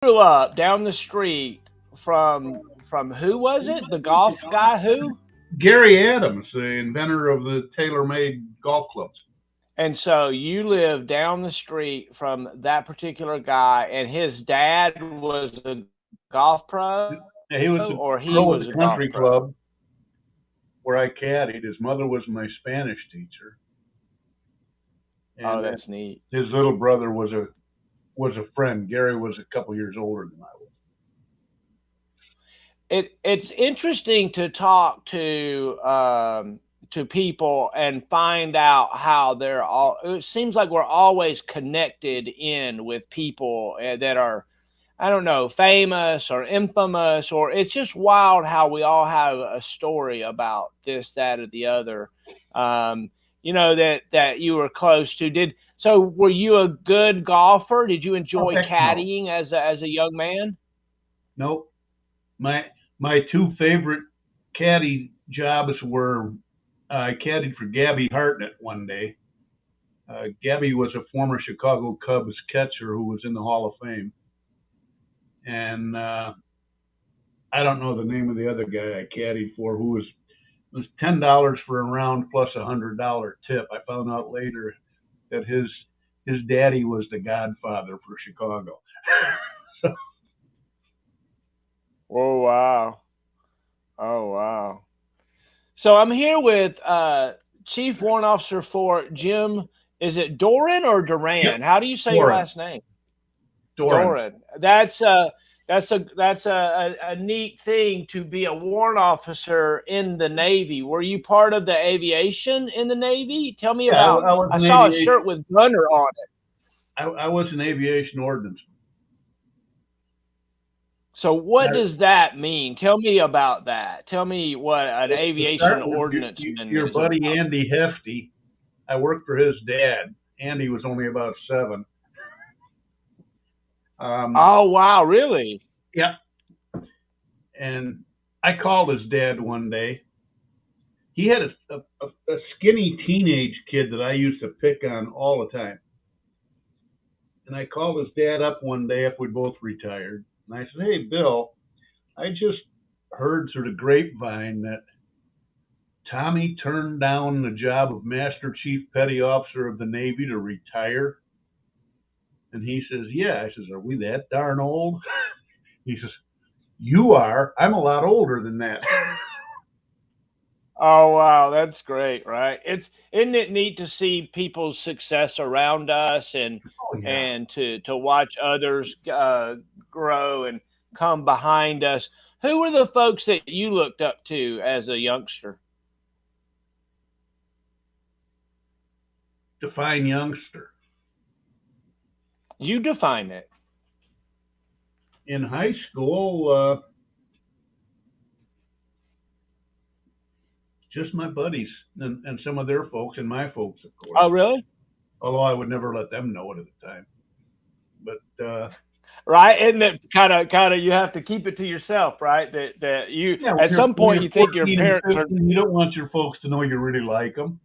grew up down the street from who was it? The golf guy who? Gary Adams, the inventor of the tailor-made golf clubs. And so you live down the street from that particular guy, and his dad was a golf pro, or he He was was a the golf pro of pro? the country club where I caddied. His mother was my Spanish teacher, Oh, and that's neat. his little brother was a friend. Gary was a couple years older than I was. It's interesting to talk to people and find out how they're all. It seems like we're always connected in with people that are, I don't know, famous or infamous, or it's just wild how we all have a story about this, that, or the other. Um, that you were close to. Did so? Were you a good golfer? Did you Oh enjoy heck no, caddying as a young man? nope. My my two favorite caddy jobs were I caddied for Gabby Hartnett one day. Gabby was a former Chicago Cubs catcher who was in the Hall of Fame, and I don't know the name of the other guy I caddied for, who was $10 for a round plus $100 tip. I found out later that his daddy was the Godfather for Chicago. So, Oh wow! Oh wow! So I'm here with Chief Warrant Officer for Jim. Is it Doran or yep, Duran? How do you say your Doran, last name? Doran. Doran. That's a neat thing to be a warrant officer in the Navy. Were you part of the aviation in the Navy? Tell me Yeah, about. I was I an saw a aviation. shirt with gunner on it. I was an aviation ordnance. So what Now, does that mean? Tell me about that. Tell me what an to aviation start with, ordnanceman your is buddy about. Andy Hefty, I worked for his dad. Andy was only about 7. Um, Oh wow, really? yeah, and I called his dad one day. He had a skinny teenage kid that I used to pick on all the time. And I called his dad up one day after we both retired. And I said, "Hey, Bill, I just heard through the grapevine that Tommy turned down the job of Master Chief Petty Officer of the Navy to retire." And he says, "Yeah." I says, "Are we that darn old?" He says, "You are. I'm a lot older than that." Oh wow, that's great, right? It's isn't it neat to see people's success around us Oh, yeah. and to watch others grow and come behind us. Who were the folks that you looked up to as a youngster? Define youngster. You define it. In high school, just my buddies and some of their folks and my folks, of course. Oh really? Although I would never let them know it at the time. But Right? Isn't it kind of you have to keep it to yourself, right? That you yeah, at some when point you're you think your 14 and parents are 15, you don't want your folks to know you really like them.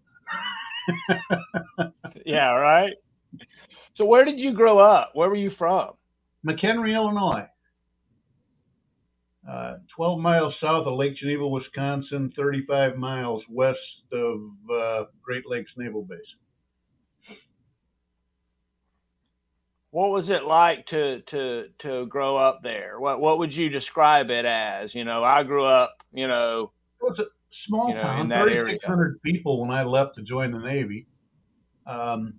yeah, right? So where did you grow up? Where were you from? McHenry, Illinois, 12 miles south of Lake Geneva, Wisconsin, 35 miles west of Great Lakes Naval Base. What was it like to grow up there? What would you describe it as? I grew up, It was a small in town, that area. 3,600 people when I left to join the Navy. Um,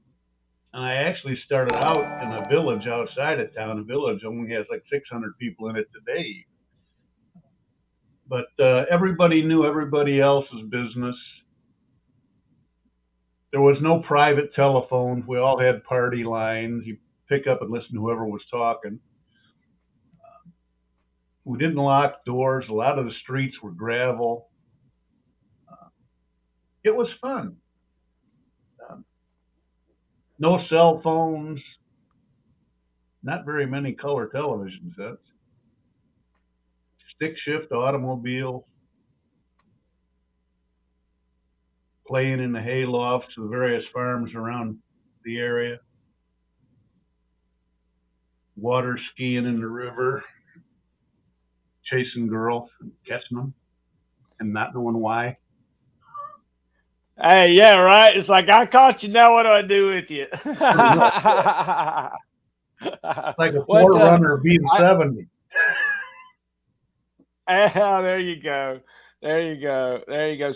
and I actually started out in a village outside of town. A village only has like 600 people in it today. But everybody knew everybody else's business. There was no private telephones. We all had party lines. You pick up and listen to whoever was talking. We didn't lock doors. A lot of the streets were gravel. It was fun. Um, no cell phones. Not very many color television sets. Stick shift automobiles. Playing in the hay lofts of the various farms around the area. water skiing in the river, chasing girls, and catching them, and not knowing why. Hey, yeah, right. It's like I caught you. Now what do I do with you? No, like a what? forerunner being 70. There you go. There you go. There you go.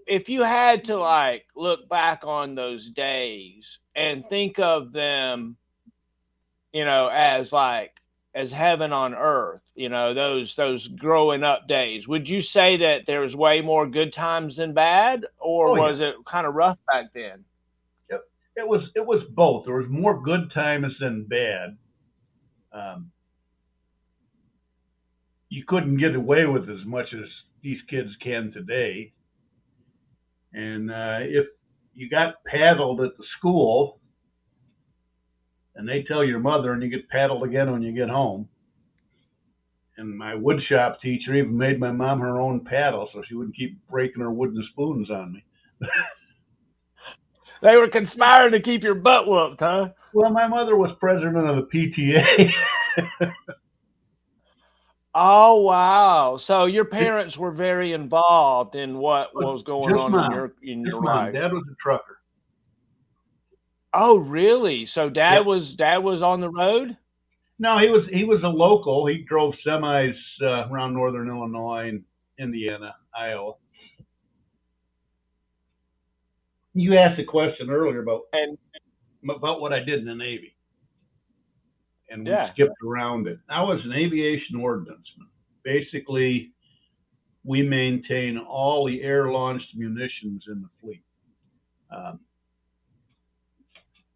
If you had to like look back on those days and think of them, as like as heaven on earth, those growing up days, would you say that there was way more good times than bad, or Oh yeah, was it kind of rough back then? yep. It was both. There was more good times than bad. Um, you couldn't get away with as much as these kids can today. And if you got paddled at the school, and they tell your mother, and you get paddled again when you get home. And my woodshop teacher even made my mom her own paddle so she wouldn't keep breaking her wooden spoons on me. They were conspiring to keep your butt whooped, huh? Well, my mother was president of the PTA. Oh wow! So your parents were very involved in what was going Just on in mom. your Just mom. life. Dad was a trucker. Oh really? So Yep. dad was on the road? No, he was a local. He drove semis around northern Illinois and Indiana, Iowa. You asked a question earlier And about what I did in the Navy, and we yeah. skipped around it. I was an aviation ordnanceman. Basically, we maintain all the air-launched munitions in the fleet, um,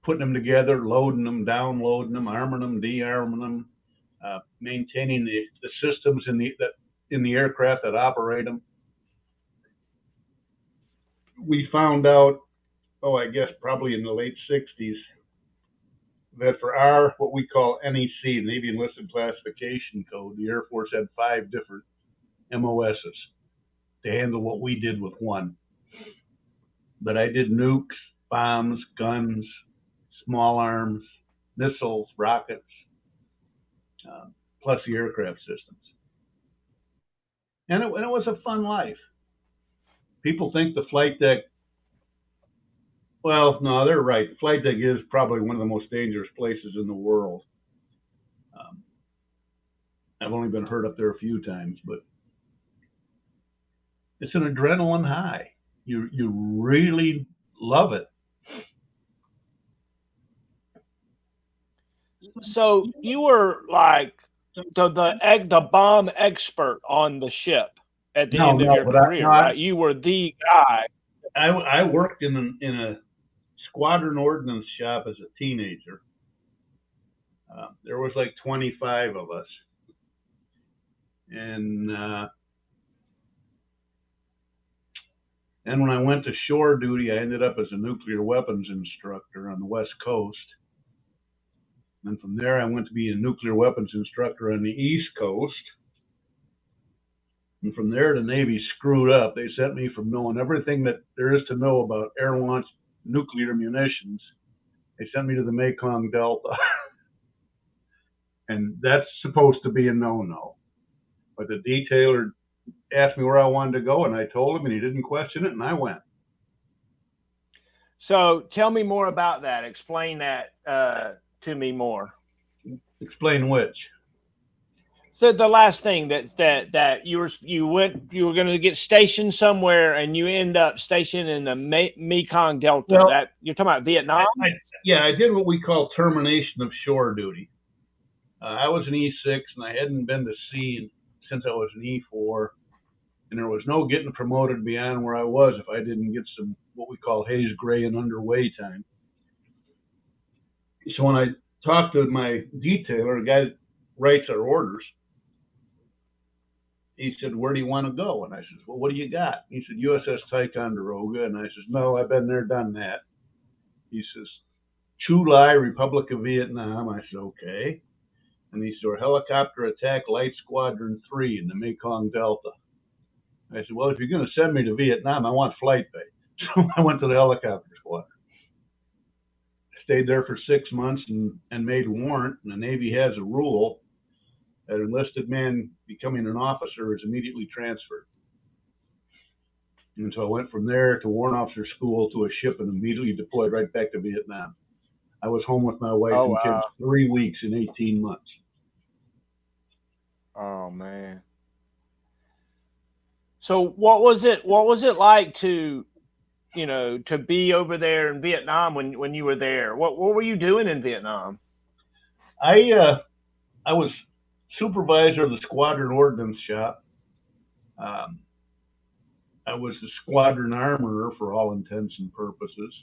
putting them together, loading them, downloading them, arming them, de-arming them, maintaining the systems in the aircraft that operate them. We found out, I guess probably in the late '60s, that for our what we call NEC, Navy Enlisted Classification Code, the Air Force had 5 different MOSs to handle what we did with one. But I did nukes, bombs, guns, small arms, missiles, rockets, plus the aircraft systems. And it was a fun life. People think the flight deck, well, no, they're right. The flight deck is probably one of the most dangerous places in the world. Um, I've only been hurt up there a few times, but it's an adrenaline high. You really love it. So you were like the bomb expert on the ship at the No, end of no, your but career, right? You were the guy. I worked in a squadron ordnance shop as a teenager. There was like 25 of us, and then when I went to shore duty, I ended up as a nuclear weapons instructor on the West Coast. And from there, I went to be a nuclear weapons instructor on the East Coast. And from there, the Navy screwed up. They sent me from knowing everything that there is to know about air-launched nuclear munitions. They sent me to the Mekong Delta. And that's supposed to be a no-no. But the detailer asked me where I wanted to go, and I told him, and he didn't question it, and I went. So tell me more about that. Explain that to me more. Explain which. So the last thing that you were going to get stationed somewhere, and you end up stationed in the Mekong Delta. Well, that you're talking about Vietnam? I did what we call termination of shore duty. I was an E6, and I hadn't been to sea since I was an E4, and there was no getting promoted beyond where I was if I didn't get some what we call haze, gray, and underway time. So when I talked to my detailer, the guy that writes our orders, he said, "Where do you want to go?" And I said, "Well, what do you got?" He said, "USS Ticonderoga." And I said, "No, I've been there, done that." He says, "Chu Lai, Republic of Vietnam." I said, "Okay." And he said, "Helicopter Attack Light Squadron 3 in the Mekong Delta." I said, "Well, if you're going to send me to Vietnam, I want flight pay." So I went to the helicopter squadron. stayed there for 6 months and made warrant. And the Navy has a rule that an enlisted man becoming an officer is immediately transferred. And so I went from there to warrant officer school to a ship and immediately deployed right back to Vietnam. I was home with my wife and kids 3 weeks in 18 months. Oh man. So what was it like to, to be over there in Vietnam when you were there? What were you doing in Vietnam? I was supervisor of the squadron ordnance shop. I was the squadron armorer for all intents and purposes,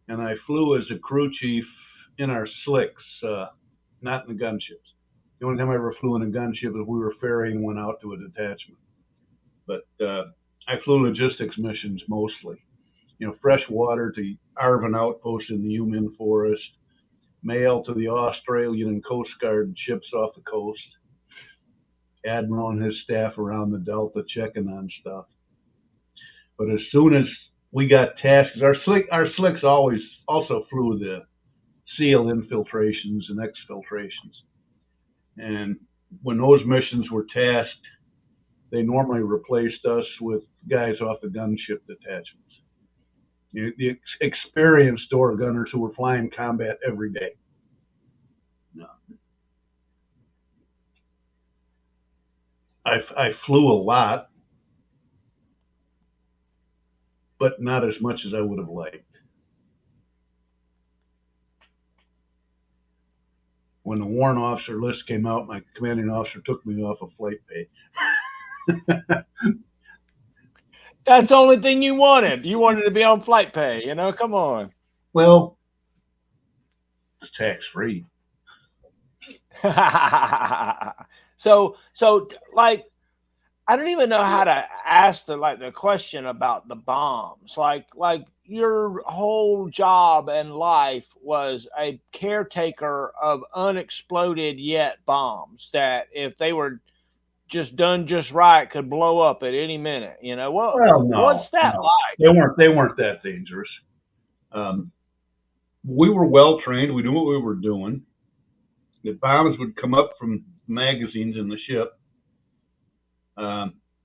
and I flew as a crew chief in our slicks, not in the gunships. The only time I ever flew in a gunship is we were ferrying one out to a detachment. But I flew logistics missions mostly. Fresh water to Arvin Outpost in the Human Forest, mail to the Australian and Coast Guard ships off the coast, Admiral and his staff around the Delta checking on stuff. But as soon as we got tasks, our slicks always also flew the SEAL infiltrations and exfiltrations. And when those missions were tasked, they normally replaced us with guys off the gunship detachments. The experienced door gunners who were flying combat every day. No. I flew a lot, but not as much as I would have liked. When the warrant officer list came out, my commanding officer took me off of flight pay. That's the only thing you wanted. You wanted to be on flight pay, come on. Well, it's tax-free. So like, I don't even know how to ask the question about the bombs. Like your whole job and life was a caretaker of unexploded yet bombs that if they were just done just right could blow up at any minute. Well, no, what's that like? They weren't that dangerous. We were well trained. We knew what we were doing. The bombs would come up from magazines in the ship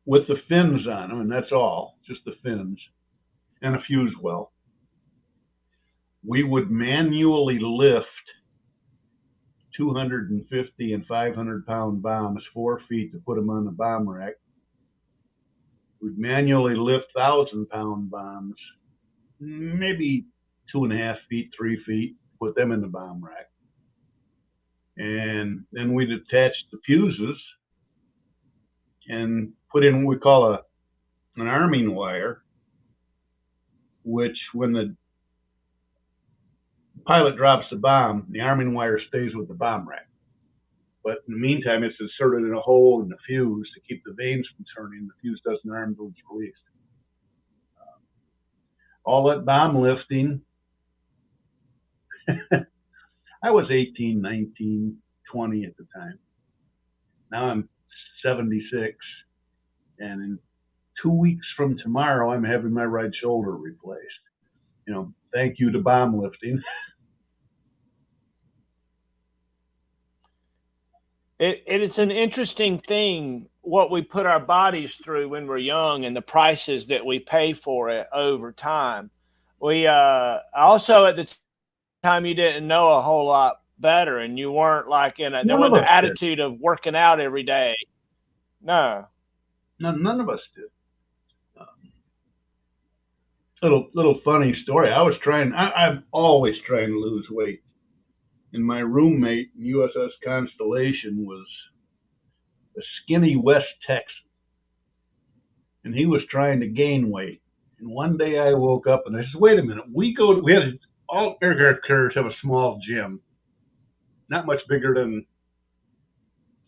with the fins on them, and that's all, just the fins and a fuse well. We would manually lift 250 and 500-pound bombs 4 feet to put them on the bomb rack. We'd manually lift 1,000-pound bombs, maybe 2.5 feet, 3 feet, put them in the bomb rack. And then we'd attach the fuses and put in what we call an arming wire, which when the pilot drops the bomb, the arming wire stays with the bomb rack. But in the meantime, it's inserted in a hole in the fuse to keep the vanes from turning. The fuse doesn't arm until it's released. All that bomb lifting, I was 18, 19, 20 at the time. Now I'm 76, and in 2 weeks from tomorrow, I'm having my right shoulder replaced. Thank you to bomb lifting. It's an interesting thing what we put our bodies through when we're young and the prices that we pay for it over time. We also at the time you didn't know a whole lot better, and you weren't like there wasn't the attitude of working out every day. No, none of us did. Little funny story. I'm always trying to lose weight. And my roommate in USS Constellation was a skinny West Texan. And he was trying to gain weight. And one day I woke up and I said, wait a minute, all aircraft carriers have a small gym. Not much bigger than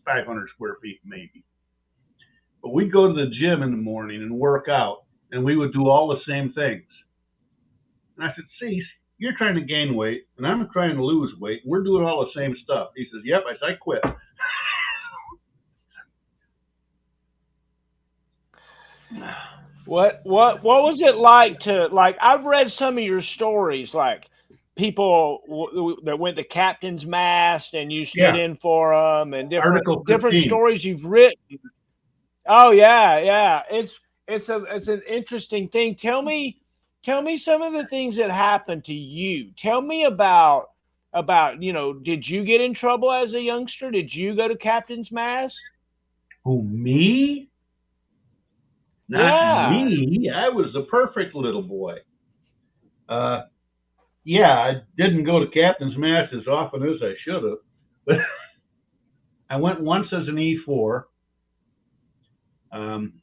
500 square feet maybe. But we'd go to the gym in the morning and work out. And we would do all the same things. And I said, see, you're trying to gain weight, and I'm trying to lose weight. We're doing all the same stuff. He says, yep. I said, I quit. What was it like to, I've read some of your stories, people that went to Captain's Mast and you stood Yeah, in for them, and Article different 15. stories you've written. Oh yeah, yeah. It's an interesting thing. Tell me some of the things that happened to you. Tell me about did you get in trouble as a youngster? Did you go to Captain's Mast? Who, me? Not Yeah. me. I was the perfect little boy. Uh, yeah, I didn't go to Captain's Mast as often as I should have, but I went once as an E4. Um,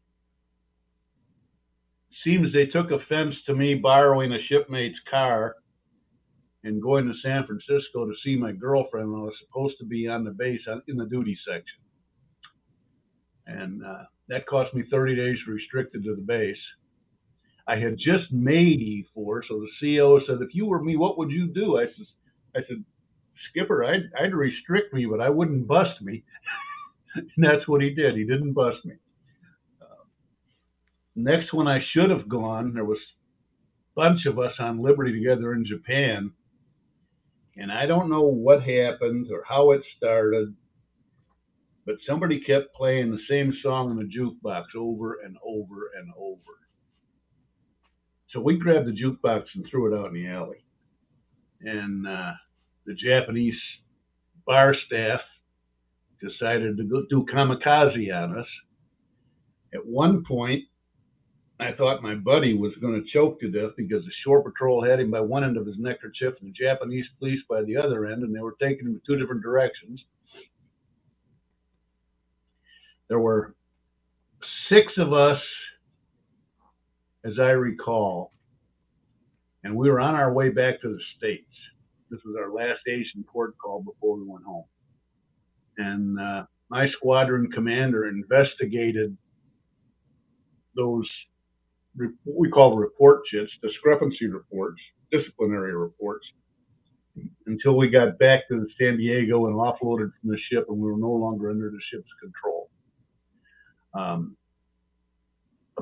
Seems they took offense to me borrowing a shipmate's car and going to San Francisco to see my girlfriend when I was supposed to be on the base in the duty section. And that cost me 30 days restricted to the base. I had just made E4, so the CO said, if you were me, what would you do? I said, Skipper, I'd restrict me, but I wouldn't bust me. And that's what he did. He didn't bust me. Next one I should have gone, there was a bunch of us on Liberty together in Japan. And I don't know what happened or how it started, but somebody kept playing the same song in the jukebox over and over and over. So we grabbed the jukebox and threw it out in the alley. And the Japanese bar staff decided to go do kamikaze on us. At one point, I thought my buddy was going to choke to death because the shore patrol had him by one end of his neckerchief and the Japanese police by the other end, and they were taking him in two different directions. There were 6 of us, as I recall, and we were on our way back to the States. This was our last Asian port call before we went home. And my squadron commander investigated those, what we call report chits, discrepancy reports, disciplinary reports, until we got back to San Diego and offloaded from the ship, and we were no longer under the ship's control. A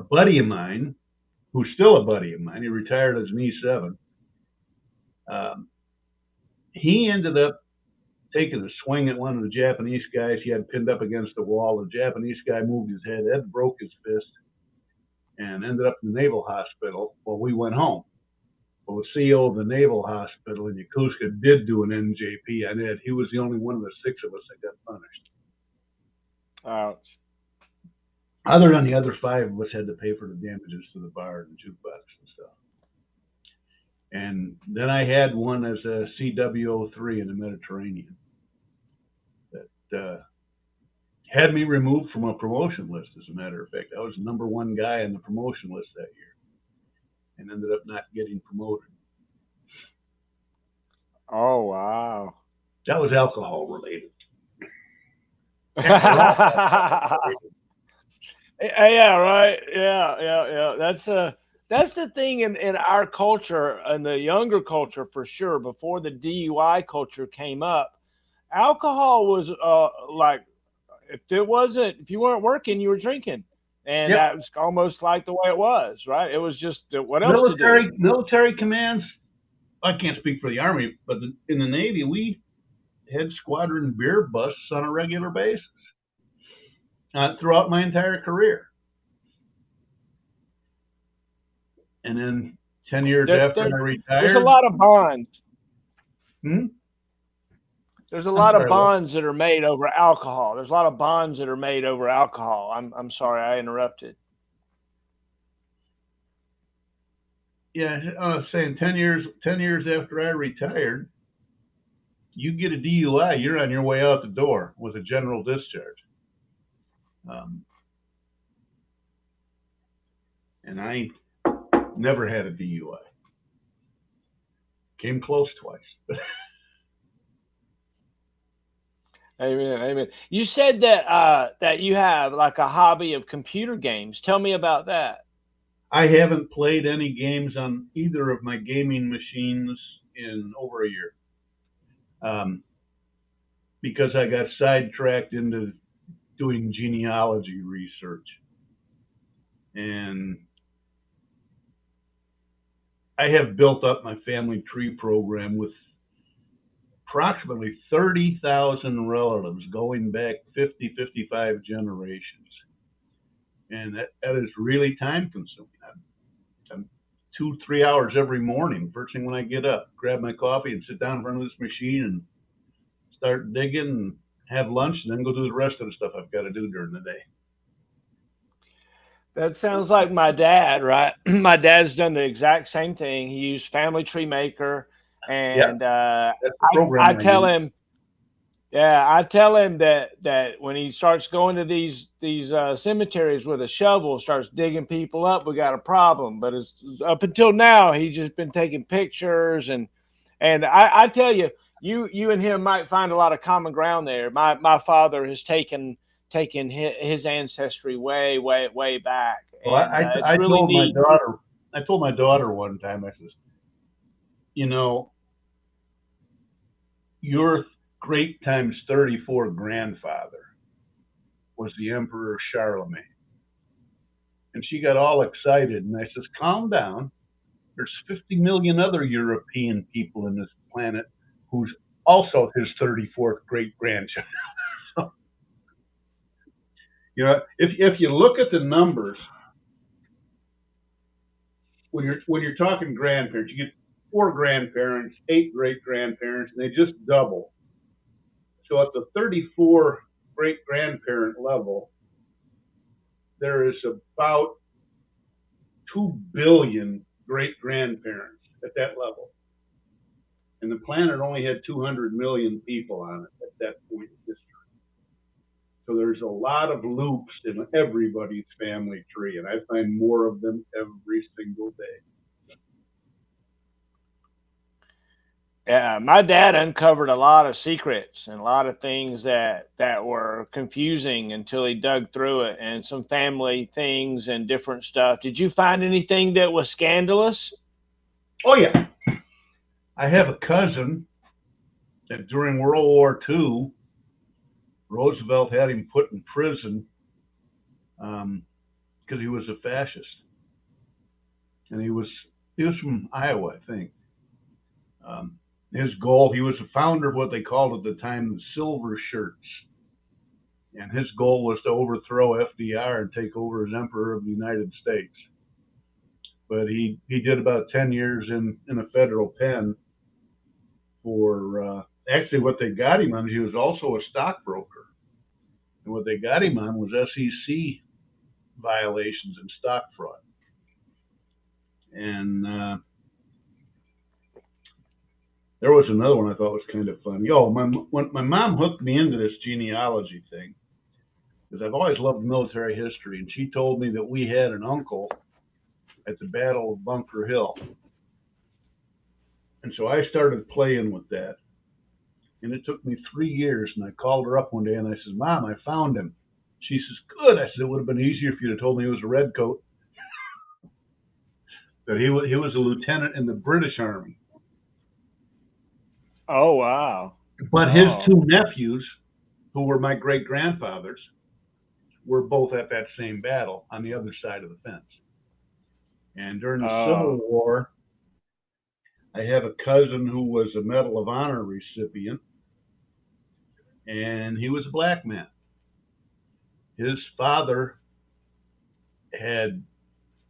buddy of mine, who's still a buddy of mine, he retired as an E7, he ended up taking a swing at one of the Japanese guys he had pinned up against the wall. The Japanese guy moved his head, Ed broke his fist, and ended up in the Naval Hospital while we went home. Well, the CO of the Naval Hospital in Yokosuka did do an NJP on Ed. He was the only one of the 6 of us that got punished. Ouch. Other than the other 5 of us had to pay for the damages to the bar and jukebox and stuff. And then I had one as a CW03 in the Mediterranean that had me removed from a promotion list, as a matter of fact. I was the #1 guy on the promotion list that year and ended up not getting promoted. Oh wow. That was alcohol related. Yeah, right. Yeah. That's the thing in our culture and the younger culture for sure. Before the DUI culture came up, alcohol was like if you weren't working, you were drinking, and Yep. that was almost like the way it was. Right? It was just what else to do. Military commands. I can't speak for the Army, but in the Navy, we had squadron beer busts on a regular basis throughout my entire career. And then 10 years after I retired, there's a lot of bonds. Hmm? There's a lot of bonds that are made over alcohol. There's a lot of bonds that are made over alcohol. I'm sorry, I interrupted. Yeah, I was saying 10 years after I retired, you get a DUI, you're on your way out the door with a general discharge. And I never had a DUI. Came close twice. Amen. Amen. You said that that you have like a hobby of computer games. Tell me about that. I haven't played any games on either of my gaming machines in over a year. Because I got sidetracked into doing genealogy research. And I have built up my family tree program with approximately 30,000 relatives going back 50, 55 generations. And that is really time consuming. I'm 2, 3 hours every morning, first thing when I get up, grab my coffee and sit down in front of this machine and start digging and have lunch and then go do the rest of the stuff I've got to do during the day. That sounds like my dad, right? My dad's done the exact same thing. He used Family Tree Maker, Yeah, and that's the I program I tell use. him, yeah, I tell him that when he starts going to these cemeteries with a shovel, starts digging people up, we got a problem. But it's up until now, he's just been taking pictures, and I tell you, you and him might find a lot of common ground there. My father has taken his ancestry way back, Well, and it's I really told my neat. daughter, I told my daughter one time, I says, you know, your great times 34 grandfather was the Emperor Charlemagne. And she got all excited. And I says, calm down. There's 50 million other European people in this planet who's also his 34th great grandchild. So, if you look at the numbers, when you're talking grandparents, you get 4 grandparents, 8 great grandparents, and they just double. So at the 34 great grandparent level, there is about 2 billion great grandparents at that level. And the planet only had 200 million people on it at that point in history. So there's a lot of loops in everybody's family tree, and I find more of them every single day. Yeah, my dad uncovered a lot of secrets and a lot of things that were confusing until he dug through it, and some family things and different stuff. Did you find anything that was scandalous? Oh, yeah. I have a cousin that during World War II, Roosevelt had him put in prison because he was a fascist. And he was from Iowa, I think. His goal, he was the founder of what they called at the time the Silver Shirts. And his goal was to overthrow FDR and take over as Emperor of the United States. But he did about 10 years in a federal pen for actually what they got him on. He was also a stockbroker. And what they got him on was SEC violations and stock fraud. And there was another one I thought was kind of funny. When my mom hooked me into this genealogy thing, because I've always loved military history, and she told me that we had an uncle at the Battle of Bunker Hill. And so I started playing with that. And it took me 3 years, and I called her up one day, and I said, Mom, I found him. She says, good. I said, it would have been easier if you'd have told me he was a redcoat. But he was a lieutenant in the British Army. Oh wow! But his Oh, 2 nephews, who were my great-grandfathers, were both at that same battle on the other side of the fence. And during the Civil oh, War, I have a cousin who was a Medal of Honor recipient, and he was a black man. His father had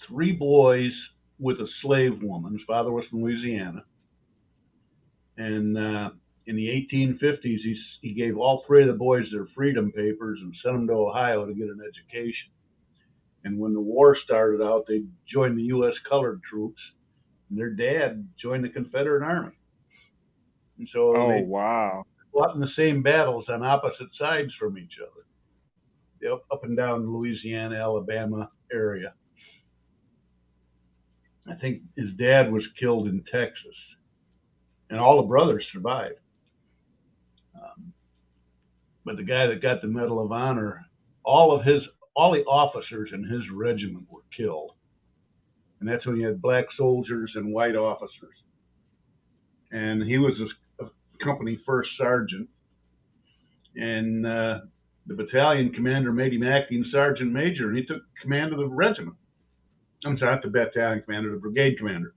3 boys with a slave woman. His father was from Louisiana. And in the 1850s, he gave all 3 of the boys their freedom papers and sent them to Ohio to get an education. And when the war started out, they joined the U.S. colored troops, and their dad joined the Confederate Army. And so oh they wow! fought in the same battles on opposite sides from each other, up and down the Louisiana, Alabama area. I think his dad was killed in Texas, and all the brothers survived. But the guy that got the Medal of Honor, all the officers in his regiment were killed, and that's when you had black soldiers and white officers. And he was a company first sergeant, and the battalion commander made him acting sergeant major, and he took command of the regiment. I'm sorry, not the battalion commander, the brigade commander.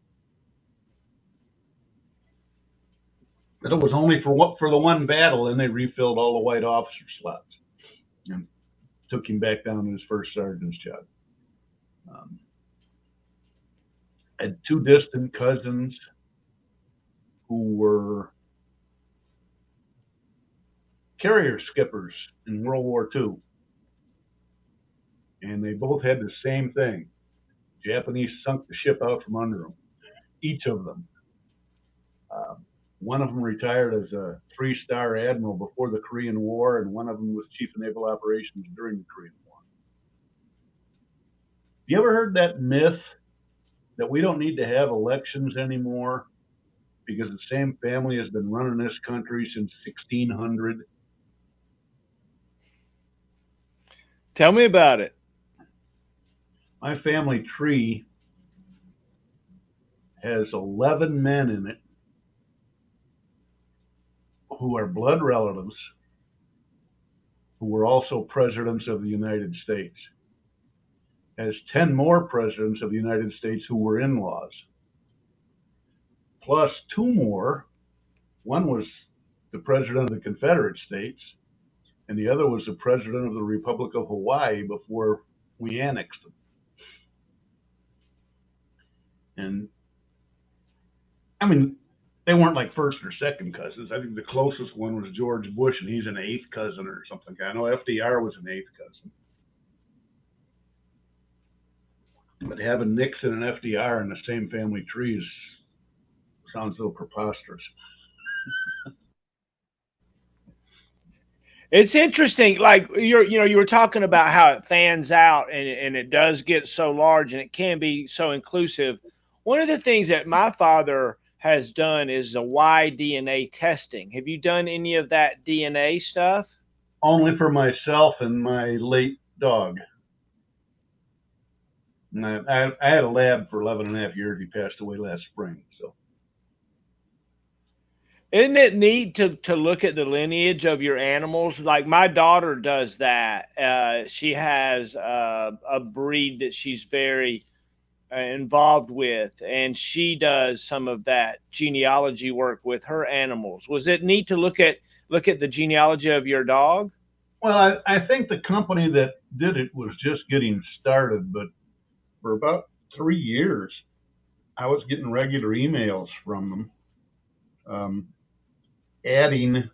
But it was only for the one battle, and they refilled all the white officer slots and took him back down to his first sergeant's job. I had two distant cousins who were carrier skippers in World War II, and they both had the same thing. Japanese sunk the ship out from under them, each of them. One of them retired as a three-star admiral before the Korean War, and one of them was chief of naval operations during the Korean War. You ever heard that myth that we don't need to have elections anymore because the same family has been running this country since 1600? Tell me about it. My family tree has 11 men in it who are blood relatives who were also presidents of the United States. Has 10 more presidents of the United States who were in-laws, plus two more. One was the president of the Confederate States, and the other was the president of the Republic of Hawaii before we annexed them. And I mean, they weren't like first or second cousins. I think the closest one was George Bush, and he's an eighth cousin or something. I know FDR was an eighth cousin. But having Nixon and FDR in the same family trees sounds a little preposterous. It's interesting, like you were talking about how it fans out and it does get so large and it can be so inclusive. One of the things that my father has done is the Y-DNA testing. Have you done any of that DNA stuff? Only for myself and my late dog. And I had a lab for 11 and a half years. He passed away last spring. So, isn't it neat to look at the lineage of your animals? Like my daughter does that. She has a breed that she's very involved with, and she does some of that genealogy work with her animals. Was it neat to look at the genealogy of your dog? well, I think the company that did it was just getting started, but for about 3 years, I was getting regular emails from them, adding,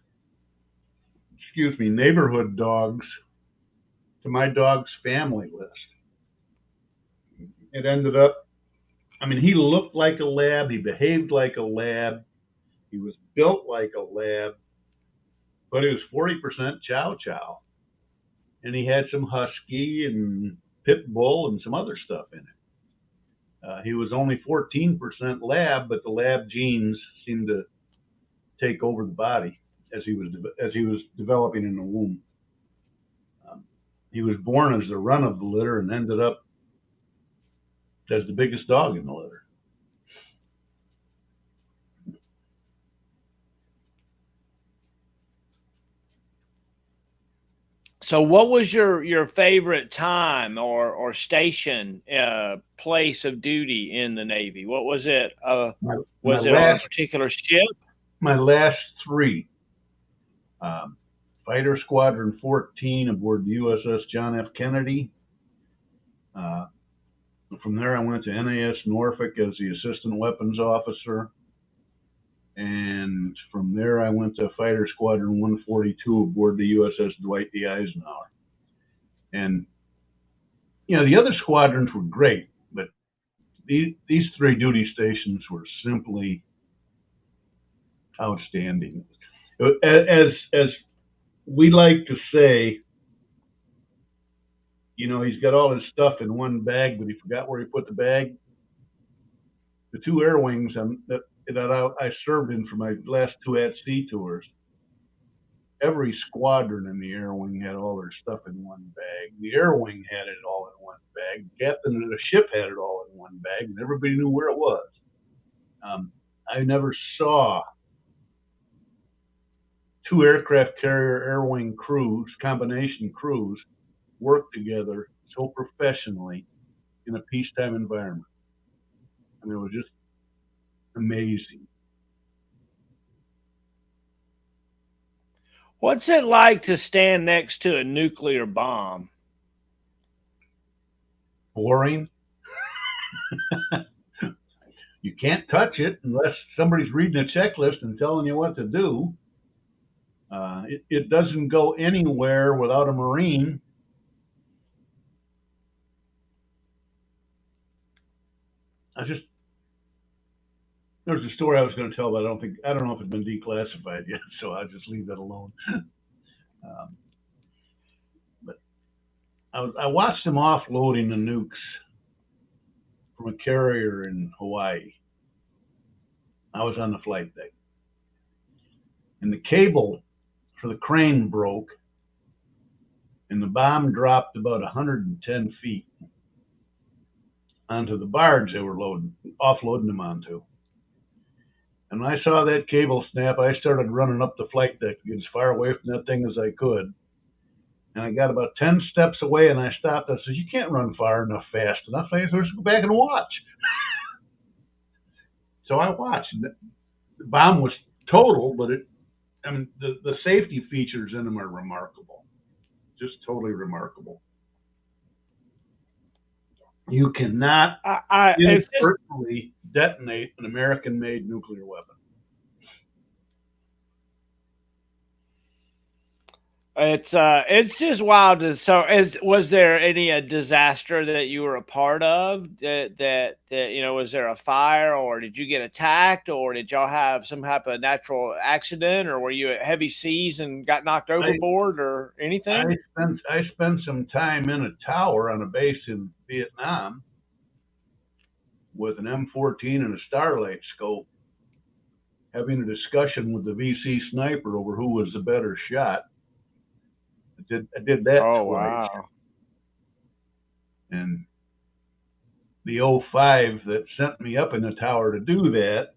neighborhood dogs to my dog's family list. It ended up, I mean, he looked like a lab, he behaved like a lab, he was built like a lab, but he was 40% chow chow. And he had some husky and pit bull and some other stuff in it. He was only 14% lab, but the lab genes seemed to take over the body as he was developing in the womb. He was born as the run of the litter and ended up as the biggest dog in the litter. So, what was your favorite time or station, place of duty in the Navy? What was it? Was it on a particular ship? My last three. Fighter Squadron 14 aboard the USS John F. Kennedy. From there, I went to NAS Norfolk as the assistant weapons officer. And from there, I went to Fighter Squadron 142 aboard the USS Dwight D. Eisenhower. And, the other squadrons were great, but these three duty stations were simply outstanding. As we like to say, he's got all his stuff in one bag, but he forgot where he put the bag. The two air wings that I served in for my last two at-sea tours, every squadron in the air wing had all their stuff in one bag. The air wing had it all in one bag. The captain of the ship had it all in one bag, and everybody knew where it was. I never saw two aircraft carrier air wing crews, combination crews, work together so professionally in a peacetime environment. I mean, it was just amazing. What's it like to stand next to a nuclear bomb? Boring. You can't touch it unless somebody's reading a checklist and telling you what to do. It doesn't go anywhere without a Marine. There's a story I was going to tell, but I don't know if it's been declassified yet, so I'll just leave that alone. But I watched them offloading the nukes from a carrier in Hawaii. I was on the flight deck, and the cable for the crane broke, and the bomb dropped about 110 feet onto the barge they were offloading them onto. And when I saw that cable snap, I started running up the flight deck to get as far away from that thing as I could. And I got about 10 steps away, and I stopped. I said, "You can't run far enough, fast enough. I said, let's go back and watch." So I watched. The bomb was total, but the safety features in them are remarkable. Just totally remarkable. You cannot inadvertently detonate an American-made nuclear weapon. It's just wild. Was there any disaster that you were a part of that was there a fire, or did you get attacked, or did y'all have some type of natural accident, or were you at heavy seas and got knocked overboard or anything? I spent some time in a tower on a base in Vietnam with an M14 and a Starlight scope, having a discussion with the VC sniper over who was the better shot. I did that Oh, twice. wow. And the 05 that sent me up in the tower to do that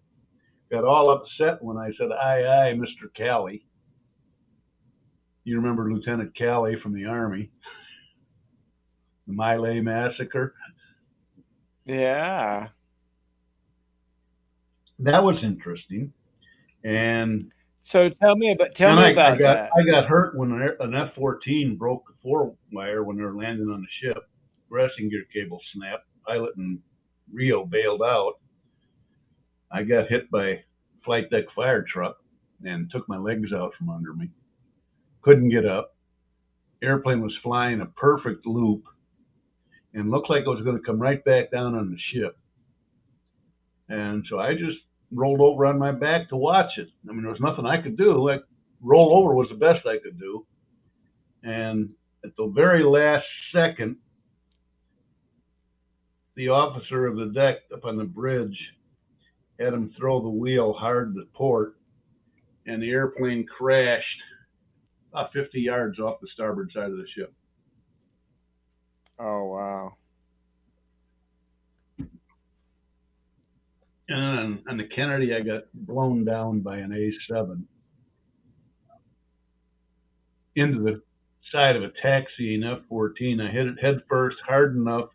got all upset when I said, "Aye, aye, Mr. Callie." You remember Lieutenant Callie from the Army, the My Lai massacre? Yeah. That was interesting. And so tell me about that. I got hurt when an F-14 broke the floor wire when they were landing on the ship. Resting gear cable snapped. Pilot and Rio bailed out. I got hit by a flight deck fire truck and took my legs out from under me. Couldn't get up. Airplane was flying a perfect loop and looked like it was going to come right back down on the ship. And so I just rolled over on my back to watch it. I mean, there was nothing I could do. Like, roll over was the best I could do. And at the very last second, the officer of the deck up on the bridge had him throw the wheel hard to port, and the airplane crashed about 50 yards off the starboard side of the ship. Oh, wow. And on the Kennedy, I got blown down by an A7 into the side of a taxiing F-14. I hit it head first hard enough,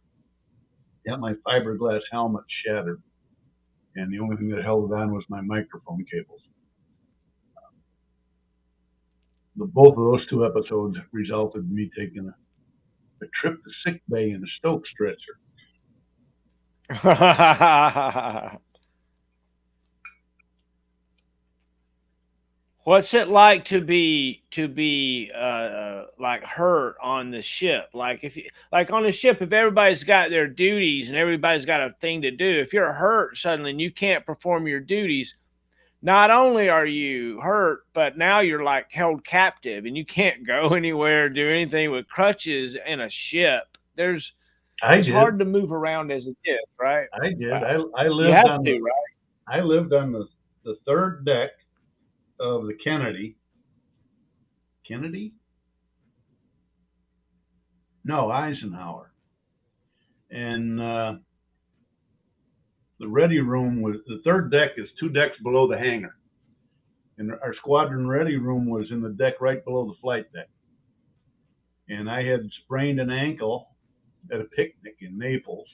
got my fiberglass helmet shattered, and the only thing that held it on was my microphone cables. Both of those two episodes resulted in me taking a trip to sick bay in a Stoke stretcher. What's it like to be like hurt on the ship? Like like on the ship, if everybody's got their duties and everybody's got a thing to do, if you're hurt suddenly and you can't perform your duties, not only are you hurt, but now you're like held captive and you can't go anywhere, do anything with crutches in a ship. It's hard to move around as a kid, right? I did. Wow. I lived on the third deck of the Kennedy. Kennedy? No, Eisenhower. And the ready room was, the third deck is 2 decks below the hangar. And our squadron ready room was in the deck right below the flight deck. And I had sprained an ankle at a picnic in Naples,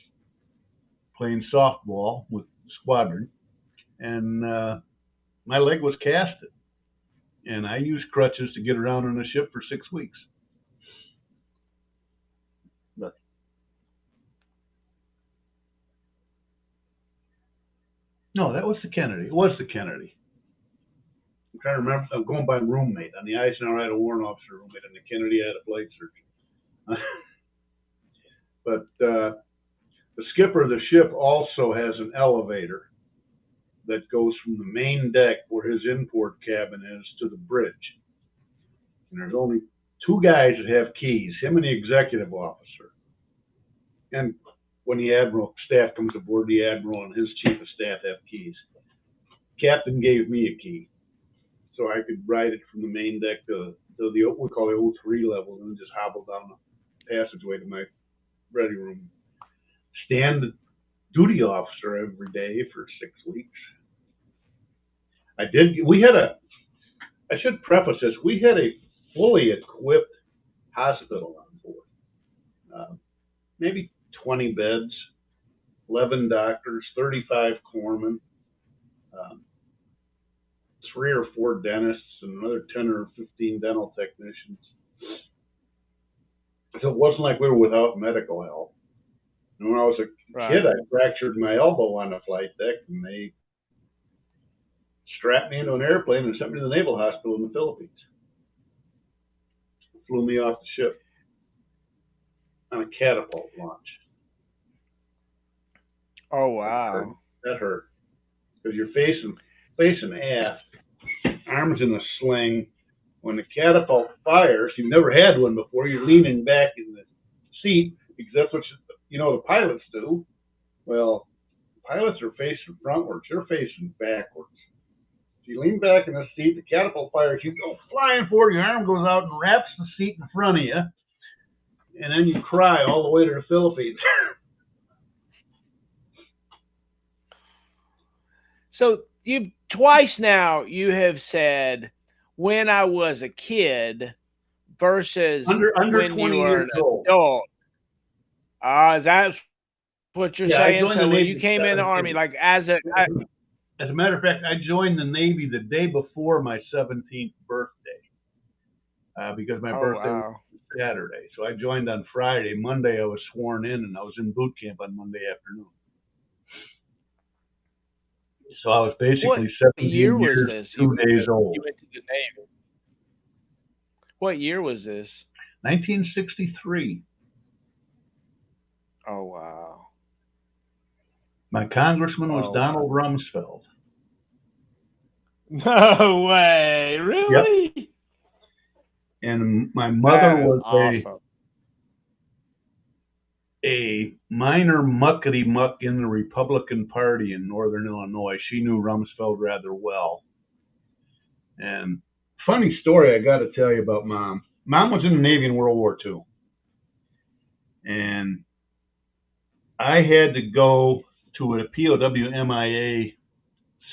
playing softball with the squadron. And my leg was casted. And I used crutches to get around on the ship for 6 weeks. But no, that was the Kennedy. It was the Kennedy. I'm trying to remember. I'm going by roommate. On the Eisenhower, I had a warrant officer roommate. On the Kennedy, I had a flight surgeon. But the skipper of the ship also has an elevator that goes from the main deck where his import cabin is to the bridge. And there's only 2 guys that have keys, him and the executive officer. And when the admiral staff comes aboard, the admiral and his chief of staff have keys. Captain gave me a key, so I could ride it from the main deck to the we call the 03 level, and just hobble down the passageway to my ready room. Stand the duty officer every day for 6 weeks. I should preface this, we had a fully equipped hospital on board. Maybe 20 beds, 11 doctors, 35 corpsmen, 3 or 4 dentists, and another 10 or 15 dental technicians. So it wasn't like we were without medical help. And when I was a kid, I fractured my elbow on the flight deck, and they strapped me into an airplane and sent me to the Naval Hospital in the Philippines. Flew me off the ship on a catapult launch. Oh, wow. That hurt. Because you're facing aft, arms in a sling. When the catapult fires, you've never had one before, you're leaning back in the seat, because that's what the pilots do. Well, pilots are facing frontwards, you're facing backwards. So you lean back in the seat, the catapult fires, you go flying forward, your arm goes out and wraps the seat in front of you, and then you cry all the way to the Philippines. So twice now you have said when I was a kid versus under when 20 you were years an old. adult. That's what you're saying. So when you came in the Army, like as a matter of fact, I joined the Navy the day before my 17th birthday, because my birthday was Saturday. So I joined on Friday. Monday I was sworn in, and I was in boot camp on Monday afternoon. So I was basically 17 years, 2 days old. You went to the Navy. What year was this? 1963. Oh, wow. My congressman was Donald Rumsfeld. No way. Really? Yep. And my mother was a minor muckety muck in the Republican Party in Northern Illinois. She knew Rumsfeld rather well. And funny story I got to tell you about Mom. Mom was in the Navy in World War II. And I had to go to a POW MIA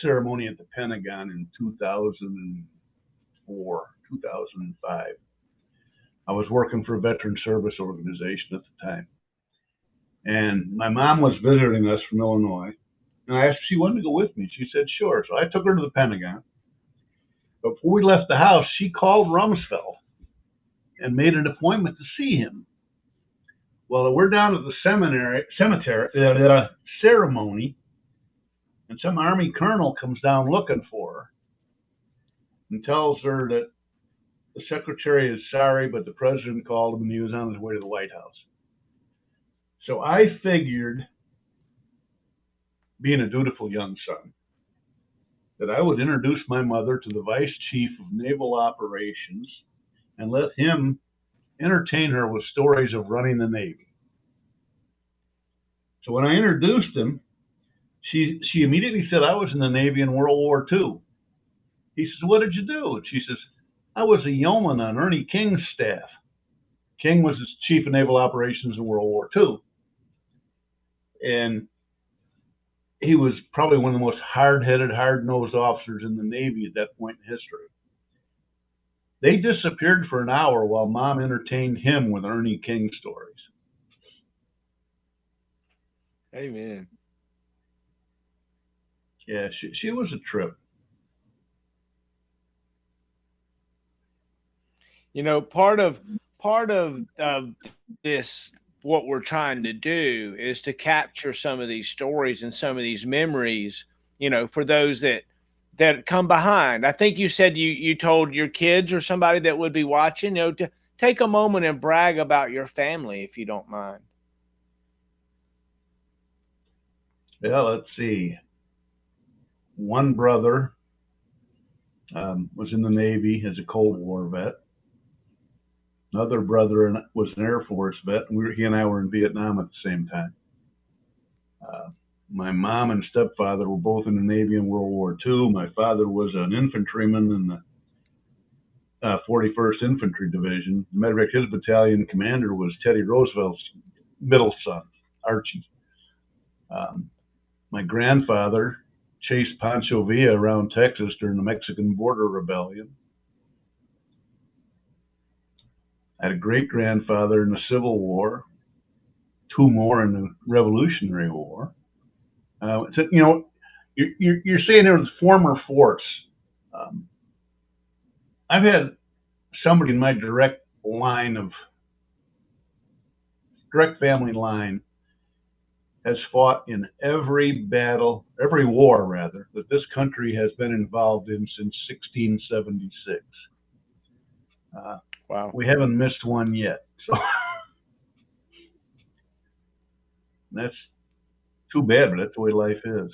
ceremony at the Pentagon in 2004, 2005. I was working for a veteran service organization at the time. And my mom was visiting us from Illinois. And I asked if she wanted to go with me. She said, sure. So I took her to the Pentagon. Before we left the house, she called Rumsfeld and made an appointment to see him. Well, we're down at the ceremony, and some Army colonel comes down looking for her and tells her that the secretary is sorry, but the president called him and he was on his way to the White House. So I figured, being a dutiful young son, that I would introduce my mother to the Vice Chief of Naval Operations and let him entertain her with stories of running the Navy. So when I introduced him, she immediately said, I was in the Navy in World War II. He says, what did you do? And she says, I was a yeoman on Ernie King's staff. King was his Chief of Naval Operations in World War II. And he was probably one of the most hard-headed, hard-nosed officers in the Navy at that point in history. They disappeared for an hour while Mom entertained him with Ernie King stories. Amen. Yeah, she was a trip. You know, part of this, what we're trying to do is to capture some of these stories and some of these memories, for those that come behind. I think you said you told your kids or somebody that would be watching, to take a moment and brag about your family if you don't mind. Yeah, let's see. One brother was in the Navy as a Cold War vet. Another brother was an Air Force vet, and he and I were in Vietnam at the same time. Uh, my mom and stepfather were both in the Navy in World War II. My father was an infantryman in the 41st Infantry Division. Matter of fact, his battalion commander was Teddy Roosevelt's middle son, Archie. Um, my grandfather chased Pancho Villa around Texas during the Mexican Border Rebellion. I had a great grandfather in the Civil War, two more in the Revolutionary War. So, you're saying there was former force. Um, I've had somebody in my direct family line has fought in every battle, every war rather, that this country has been involved in since 1676. Wow. We haven't missed one yet. So that's too bad, but that's the way life is.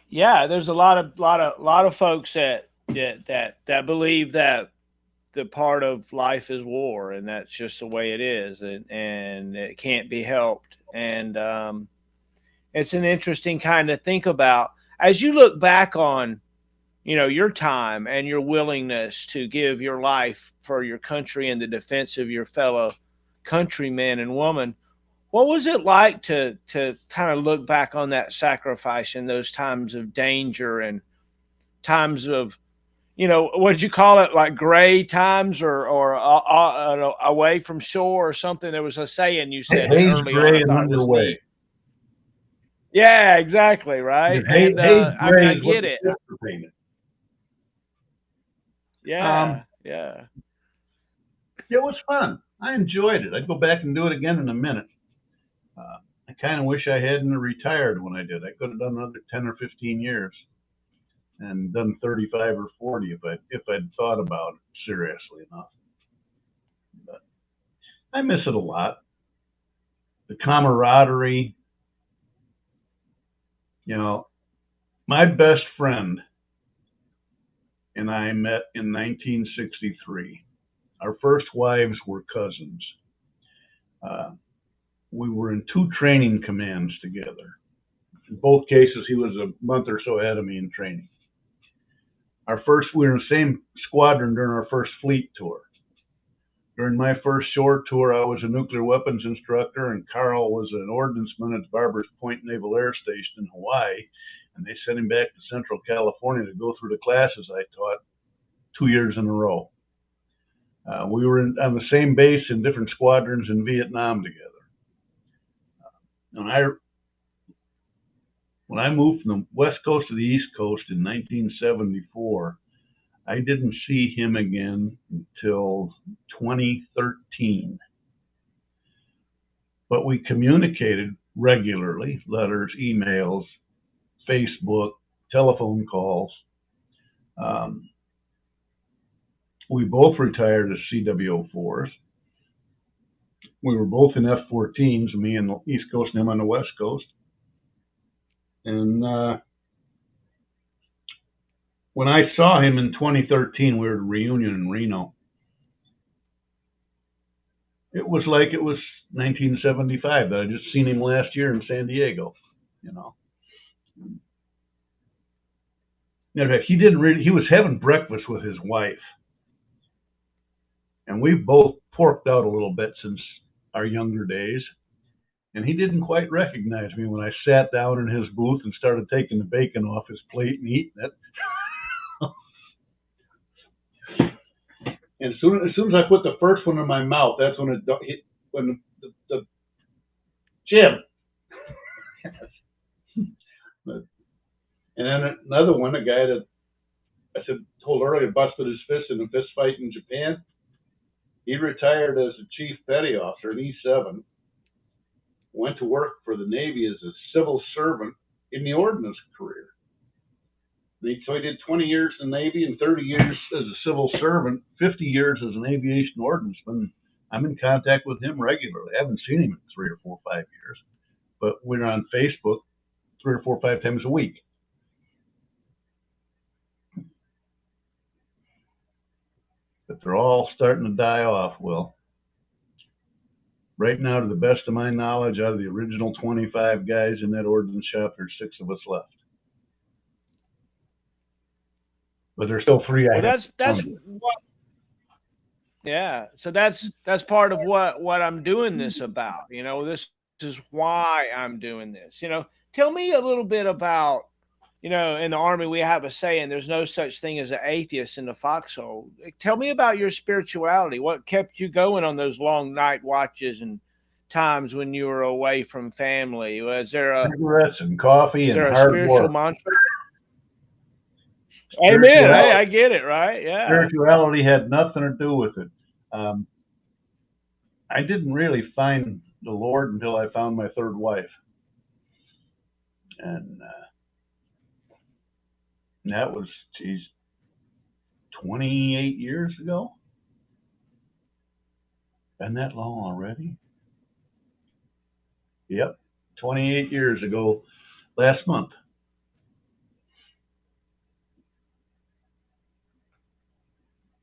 Yeah, there's a lot of folks that believe that the part of life is war, and that's just the way it is, and it can't be helped. And it's an interesting kind of think about as you look back on, your time and your willingness to give your life for your country and the defense of your fellow countrymen and women. What was it like to kind of look back on that sacrifice in those times of danger and times of, what did you call it, like gray times, or away from shore or something? There was a saying you said Haze, early on. gray, I and thought it was underway. neat. Yeah, exactly, right. And Haze, I mean, gray I is what get the it. ships are painted. Um, Yeah, yeah. it was fun. I enjoyed it. I'd go back and do it again in a minute. Uh, I kind of wish I hadn't retired when I did. I could have done another 10 or 15 years and done 35 or 40 if I'd thought about it seriously enough. But I miss it a lot. The camaraderie, you know, my best friend and I met in 1963. Our first wives were cousins. Uh, we were in two training commands together. In both cases, he was a month or so ahead of me in training. We were in the same squadron during our first fleet tour. During my first shore tour, I was a nuclear weapons instructor, and Carl was an ordnanceman at Barbers Point Naval Air Station in Hawaii. And they sent him back to Central California to go through the classes I taught 2 years in a row. We were on the same base in different squadrons in Vietnam together. And when I moved from the West Coast to the East Coast in 1974, I didn't see him again until 2013. But we communicated regularly, letters, emails, Facebook, telephone calls. Um, we both retired as CW04s. We were both in F-14s, me on the East Coast and him on the West Coast. And when I saw him in 2013, we were at a reunion in Reno. It was like it was 1975 that I just seen him last year in San Diego, you know. In fact, he was having breakfast with his wife. And we've both porked out a little bit since our younger days. And he didn't quite recognize me when I sat down in his booth and started taking the bacon off his plate and eating it. And as soon as I put the first one in my mouth, that's when it hit, when the Jim. And then another one, a guy that Told Earl he busted his fist in a fist fight in Japan. He retired as a chief petty officer in E7. Went to work for the Navy as a civil servant in the ordnance career. So he did 20 years in the Navy and 30 years as a civil servant, 50 years as an aviation ordnanceman. I'm in contact with him regularly. I haven't seen him in 3 or 4 or 5 years, but we're on Facebook 3 or 4 or 5 times a week. But they're all starting to die off, Will. Right now, to the best of my knowledge, out of the original 25 guys in that ordnance shop, there's 6 of us left. But there's still 3. Well, that's what. Yeah, so that's part of what I'm doing this about. This is why I'm doing this. Tell me a little bit about. In the Army we have a saying: "There's no such thing as an atheist in the foxhole." Tell me about your spirituality. What kept you going on those long night watches and times when you were away from family? Was there cigarettes and coffee and hard spiritual work. mantra? Amen. Hey, I get it, right? Yeah. Spirituality had nothing to do with it. I didn't really find the Lord until I found my 3rd wife. And that was, 28 years ago? Been that long already? Yep, 28 years ago last month.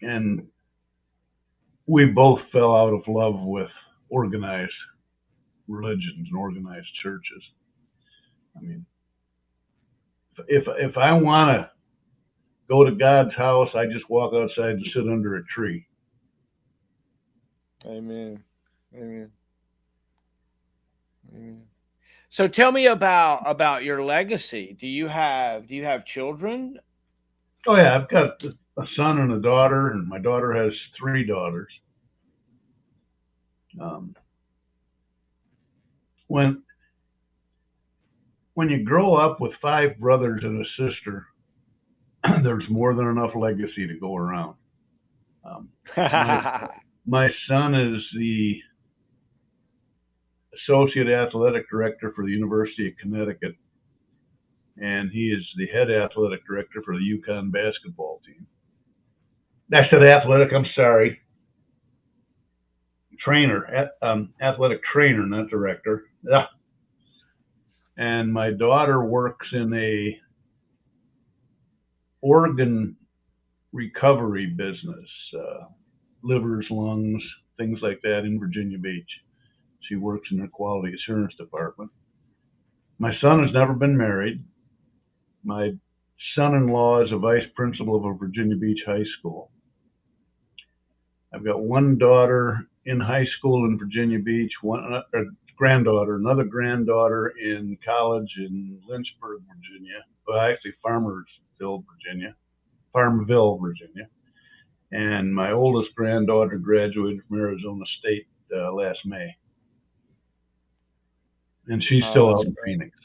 And we both fell out of love with organized religions and organized churches. I mean, if I want to go to God's house, I just walk outside and sit under a tree. Amen. Amen. Amen. So tell me about your legacy. Do you have children? Oh yeah, I've got a son and a daughter, and my daughter has 3 daughters. When you grow up with 5 brothers and a sister, there's more than enough legacy to go around. My son is the associate athletic director for the University of Connecticut, and he is the head athletic director for the UConn basketball team. I said athletic, I'm sorry. Trainer, athletic trainer, not director. Yeah. And my daughter works in a organ recovery business, livers, lungs, things like that in Virginia Beach. She works in the quality assurance department. My son has never been married. My son-in-law is a vice principal of a Virginia Beach high school. I've got 1 daughter in high school in Virginia Beach, another granddaughter in college in Lynchburg, Virginia. Well, actually Farmville, Virginia. And my oldest granddaughter graduated from Arizona State last May. And she's still out in Phoenix.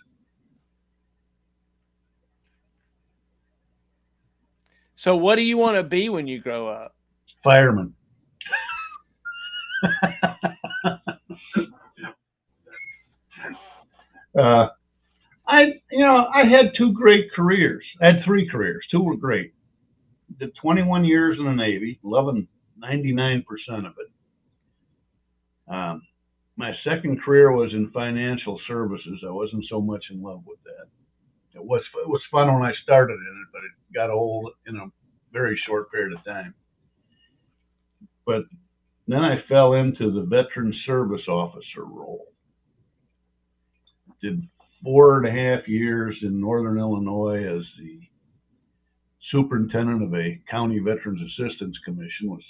So what do you want to be when you grow up? Fireman. I had 2 great careers. I had 3 careers. 2 were great. Did 21 years in the Navy, loving 99% of it. My second career was in financial services. I wasn't so much in love with that. It was fun when I started in it, but it got old in a very short period of time. But then I fell into the veteran service officer role. Did 4.5 years in Northern Illinois as the superintendent of a county veterans assistance commission, was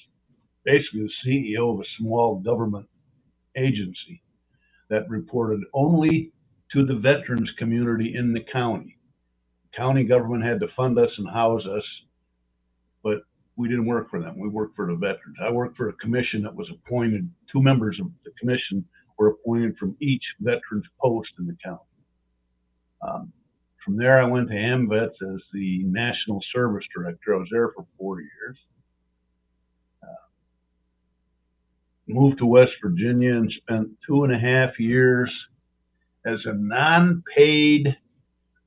basically the CEO of a small government agency that reported only to the veterans community in the county. County government had to fund us and house us, but we didn't work for them. We worked for the veterans. I worked for a commission that was appointed. 2 members of the commission were appointed from each veterans post in the county. From there, I went to AMVETS as the National Service Director. I was there for 4 years. Moved to West Virginia and spent 2.5 years as a non-paid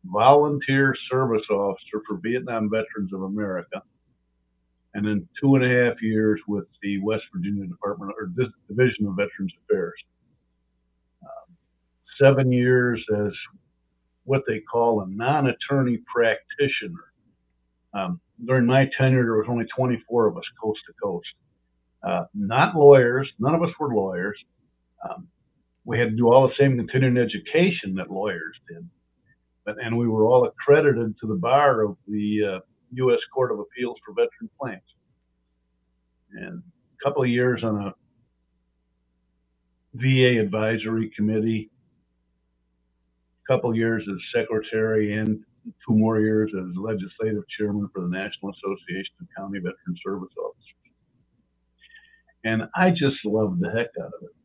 volunteer service officer for Vietnam Veterans of America, and then 2.5 years with the West Virginia Department or Division of Veterans Affairs. 7 years as what they call a non-attorney practitioner. During my tenure, there was only 24 of us coast to coast. Not lawyers. None of us were lawyers. We had to do all the same continuing education that lawyers did. And we were all accredited to the bar of the U.S. Court of Appeals for Veteran Claims. And a couple of years on a VA advisory committee, a couple of years as secretary, and 2 more years as legislative chairman for the National Association of County Veteran Service Officers. And I just loved the heck out of it.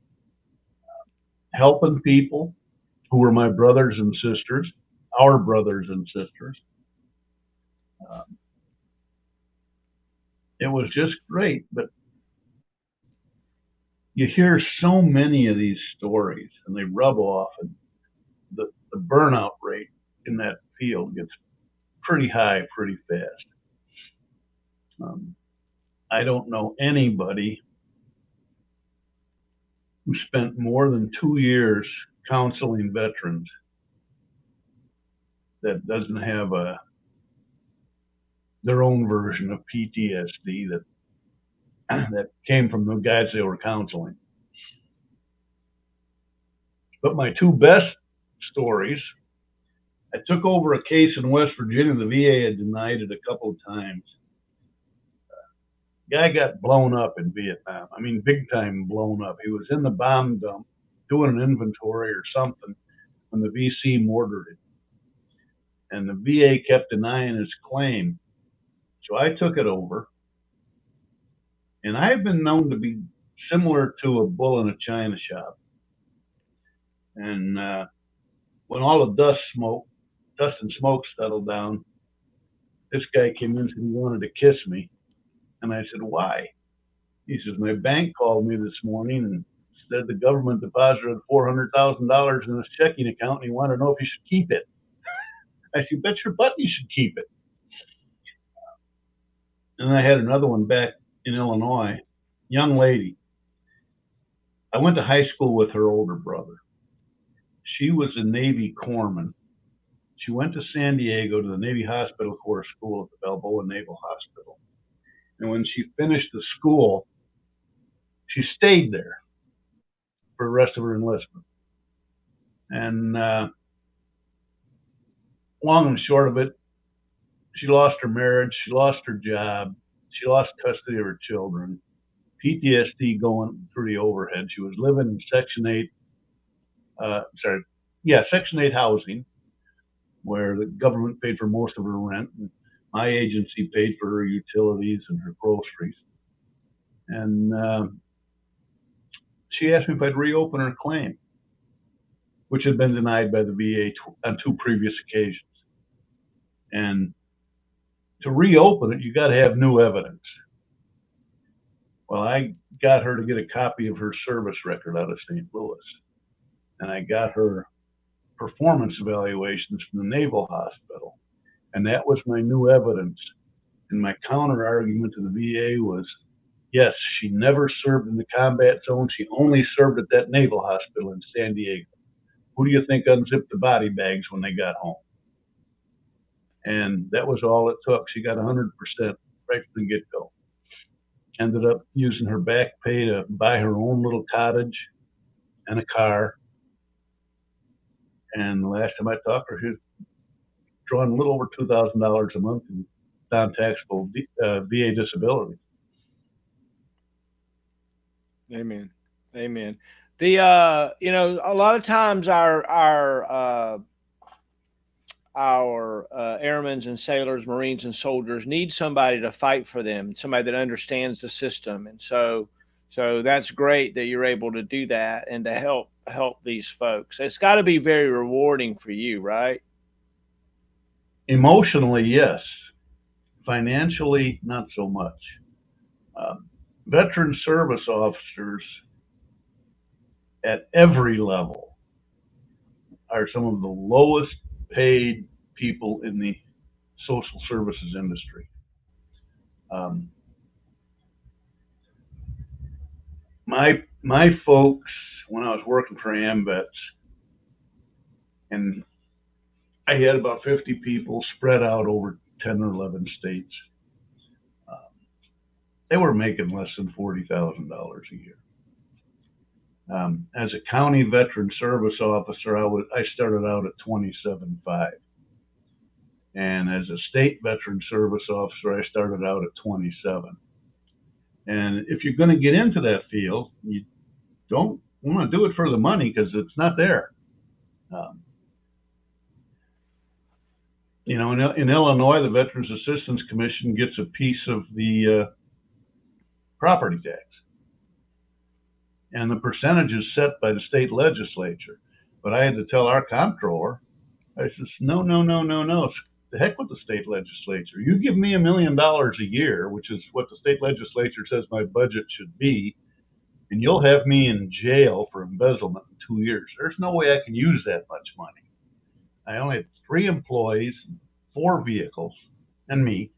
Helping people who were my brothers and sisters, our brothers and sisters. It was just great, but you hear so many of these stories and they rub off, and the burnout rate in that field gets pretty high pretty fast. I don't know anybody who spent more than 2 years counseling veterans that doesn't have their own version of PTSD that came from the guys they were counseling. But my 2 best stories, I took over a case in West Virginia. The VA had denied it a couple of times. Guy got blown up in Vietnam. I mean, big time blown up. He was in the bomb dump doing an inventory or something when the VC mortared him. And the VA kept denying his claim. So I took it over. And I've been known to be similar to a bull in a china shop. And when all the dust and smoke settled down, this guy came in and said he wanted to kiss me. And I said, why? He says, my bank called me this morning and said the government deposited $400,000 in his checking account and he wanted to know if he should keep it. I said, bet your butt you should keep it. And I had another one back in Illinois, young lady. I went to high school with her older brother. She was a Navy corpsman. She went to San Diego to the Navy Hospital Corps School at the Balboa Naval Hospital. And when she finished the school, she stayed there for the rest of her enlistment. And long and short of it, she lost her marriage, she lost her job, she lost custody of her children, PTSD going through the overhead. She was living in Section 8 housing, where the government paid for most of her rent. And my agency paid for her utilities and her groceries. And she asked me if I'd reopen her claim, which had been denied by the VA on 2 previous occasions. And to reopen it, you got to have new evidence. Well, I got her to get a copy of her service record out of St. Louis. And I got her performance evaluations from the Naval Hospital. And that was my new evidence. And my counter argument to the VA was, yes, she never served in the combat zone. She only served at that Naval Hospital in San Diego. Who do you think unzipped the body bags when they got home? And that was all it took. She got 100% right from the get-go. Ended up using her back pay to buy her own little cottage and a car. And the last time I talked to her, she was drawing a little over $2,000 a month in non-taxable VA disability. Amen. Amen. The a lot of times our airmen and sailors, Marines and soldiers need somebody to fight for them, somebody that understands the system, and so that's great that you're able to do that and to help these folks. It's got to be very rewarding for you, right? Emotionally, yes. Financially, not so much. Veteran service officers at every level are some of the lowest paid people in the social services industry. Um, my folks, when I was working for AMVETS, and I had about 50 people spread out over 10 or 11 states, they were making less than $40,000 a year. As a county veteran service officer, I started out at 27.5, and as a state veteran service officer, I started out at 27. And if you're going to get into that field, you don't want to do it for the money because it's not there. Um, in Illinois, the Veterans Assistance Commission gets a piece of the property tax, and the percentage is set by the state legislature. But I had to tell our comptroller, I says, no, no, no, no, no. The heck with the state legislature. You give me $1 million a year, which is what the state legislature says my budget should be, and you'll have me in jail for embezzlement in 2 years. There's no way I can use that much money. I only had 3 employees, 4 vehicles, and me.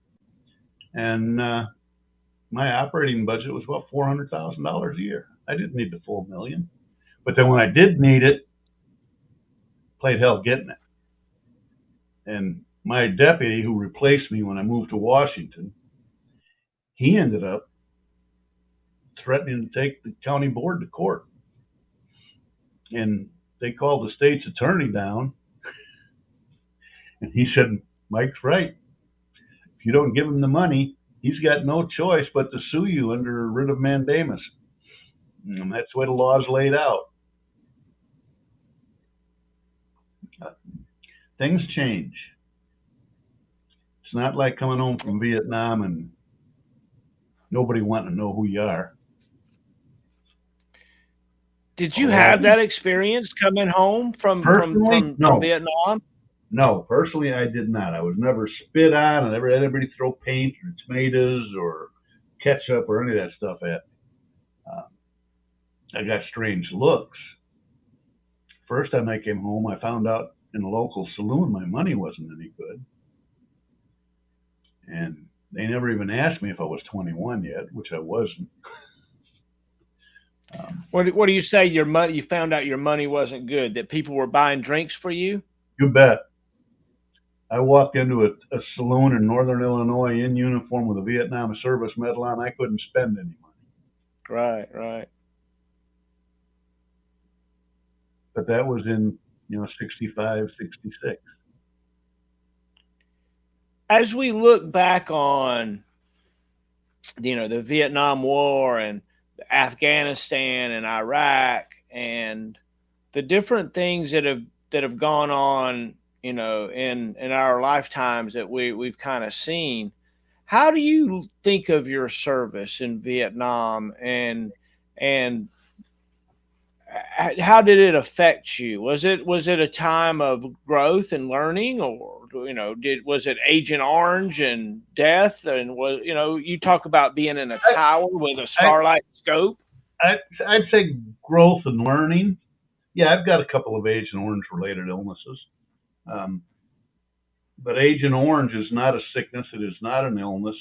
And my operating budget was about $400,000 a year. I didn't need the full $1 million. But then when I did need it, played hell getting it. And my deputy, who replaced me when I moved to Washington, he ended up threatening to take the county board to court. And they called the state's attorney down, and he said, Mike's right. If you don't give him the money, he's got no choice but to sue you under writ of mandamus. And that's the way the law is laid out. Things change. It's not like coming home from Vietnam and nobody wanting to know who you are. Did you have that experience coming home from No. Vietnam? No, personally, I did not. I was never spit on. I never had anybody throw paint or tomatoes or ketchup or any of that stuff at me. I got strange looks. First time I came home, I found out in a local saloon my money wasn't any good. And they never even asked me if I was 21 yet, which I wasn't. What do you say? Your money? You found out your money wasn't good. That people were buying drinks for you? You bet. I walked into a saloon in Northern Illinois in uniform with a Vietnam service medal on. I couldn't spend any money. Right, right. But that was in 65, 66. As we look back on, the Vietnam War and Afghanistan and Iraq and the different things that have gone on, in our lifetimes that we've kind of seen. How do you think of your service in Vietnam, and how did it affect you? Was it a time of growth and learning, or was it Agent Orange and death? And you talk about being in a tower with a starlight scope. I'd say growth and learning. Yeah, I've got a couple of Agent Orange related illnesses. But Agent Orange is not a sickness. It is not an illness.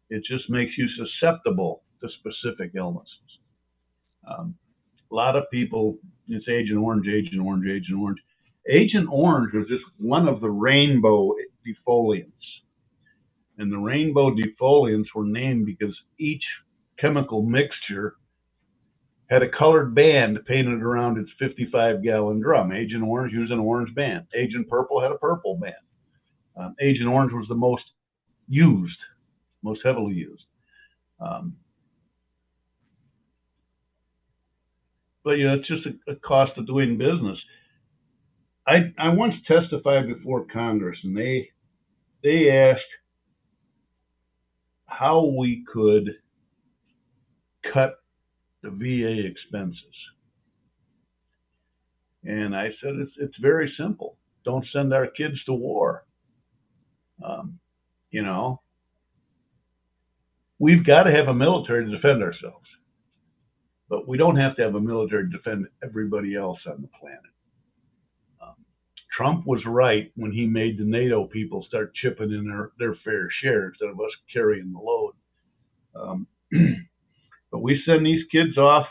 It just makes you susceptible to specific illnesses. A lot of people, it's Agent Orange, Agent Orange, Agent Orange. Agent Orange was just one of the rainbow defoliants. And the rainbow defoliants were named because each chemical mixture had a colored band painted around its 55-gallon drum. Agent Orange used an orange band. Agent Purple had a purple band. Agent Orange was the most used, most heavily used. But it's just a cost of doing business. I once testified before Congress, and they asked how we could cut the VA expenses. And I said, it's very simple. Don't send our kids to war. Um, you know, we've got to have a military to defend ourselves, but we don't have to have a military to defend everybody else on the planet. Um, Trump was right when he made the NATO people start chipping in their fair share instead of us carrying the load. Um, but we send these kids off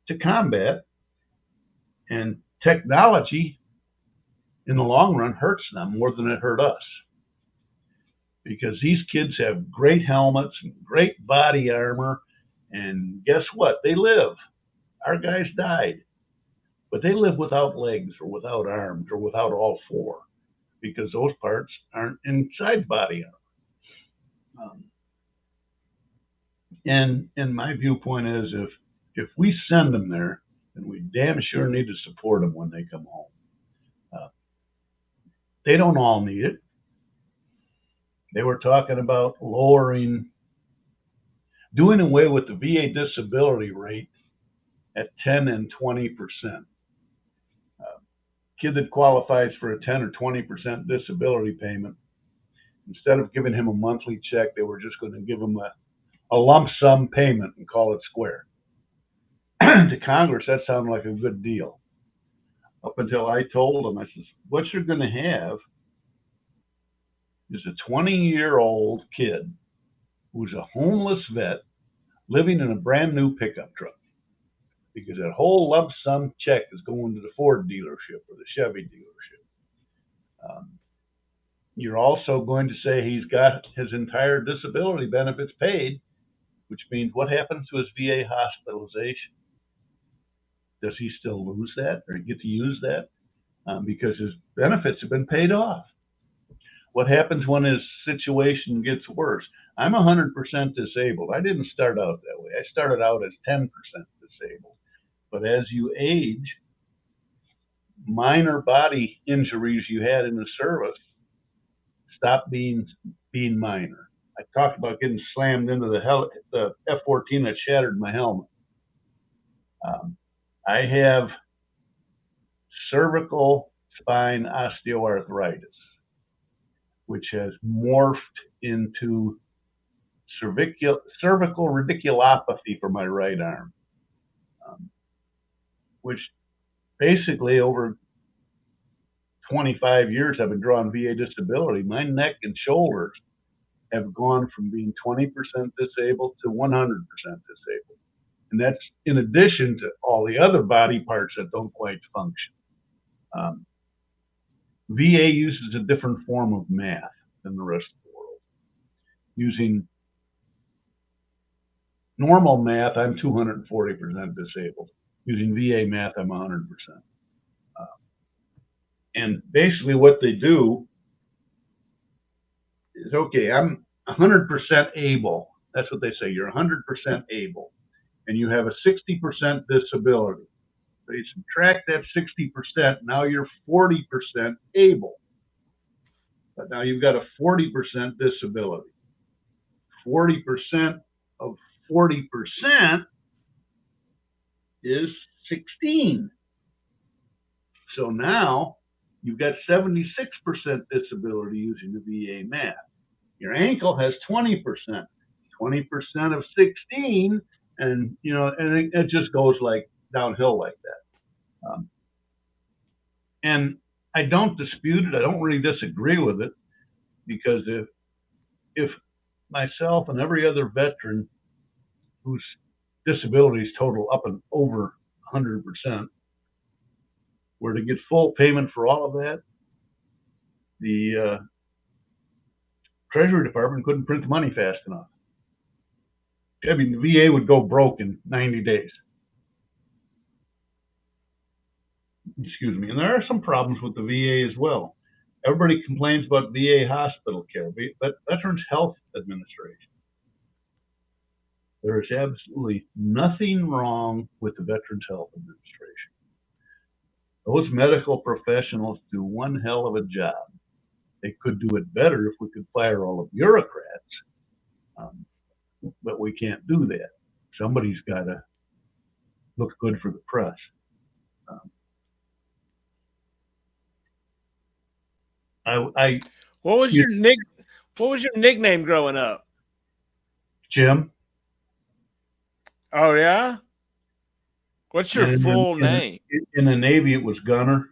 to combat, and technology in the long run hurts them more than it hurt us, because these kids have great helmets and great body armor, and guess what? They live. Our guys died, but they live without legs or without arms or without all four, because those parts aren't inside body armor. And my viewpoint is, if we send them there, then we damn sure need to support them when they come home. They don't all need it. They were talking about doing away with the VA disability rate at 10 and 20%. Kid that qualifies for a 10 or 20% disability payment, instead of giving him a monthly check, they were just going to give him a lump sum payment and call it square. To Congress, that sounded like a good deal. Up until I told them, I said, what you're going to have is a 20-year-old kid who's a homeless vet living in a brand new pickup truck, because that whole lump sum check is going to the Ford dealership or the Chevy dealership. You're also going to say he's got his entire disability benefits paid, which means what happens to his VA hospitalization? Does he still lose that or get to use that? Because his benefits have been paid off. What happens when his situation gets worse? I'm 100% disabled. I didn't start out that way. I started out as 10% disabled. But as you age, minor body injuries you had in the service stop being minor. I talked about getting slammed into the F-14 that shattered my helmet. I have cervical spine osteoarthritis, which has morphed into cervical radiculopathy for my right arm, which basically over 25 years I've been drawing VA disability. My neck and shoulders have gone from being 20% disabled to 100% disabled. And that's in addition to all the other body parts that don't quite function. VA uses a different form of math than the rest of the world. Using normal math, I'm 240% disabled. Using VA math, I'm 100%. And basically what they do is, okay, I'm 100% able. That's what they say. You're 100% able. And you have a 60% disability. So you subtract that 60%, now you're 40% able. But now you've got a 40% disability. 40% of 40% is 16. So now you've got 76% disability using the VA math. Your ankle has 20%. 20% of 16, and and it just goes like downhill like that. And I don't dispute it. I don't really disagree with it, because if myself and every other veteran whose disabilities total up and over 100% were to get full payment for all of that, the Treasury Department couldn't print the money fast enough. I mean, the VA would go broke in 90 days. Excuse me. And there are some problems with the VA as well. Everybody complains about VA hospital care, but Veterans Health Administration. There is absolutely nothing wrong with the Veterans Health Administration. Those medical professionals do one hell of a job. They could do it better if we could fire all the bureaucrats, but we can't do that. Somebody's got to look good for the press. What was your nickname growing up? Jim. Oh yeah. What's your And full name? in the Navy, it was Gunner.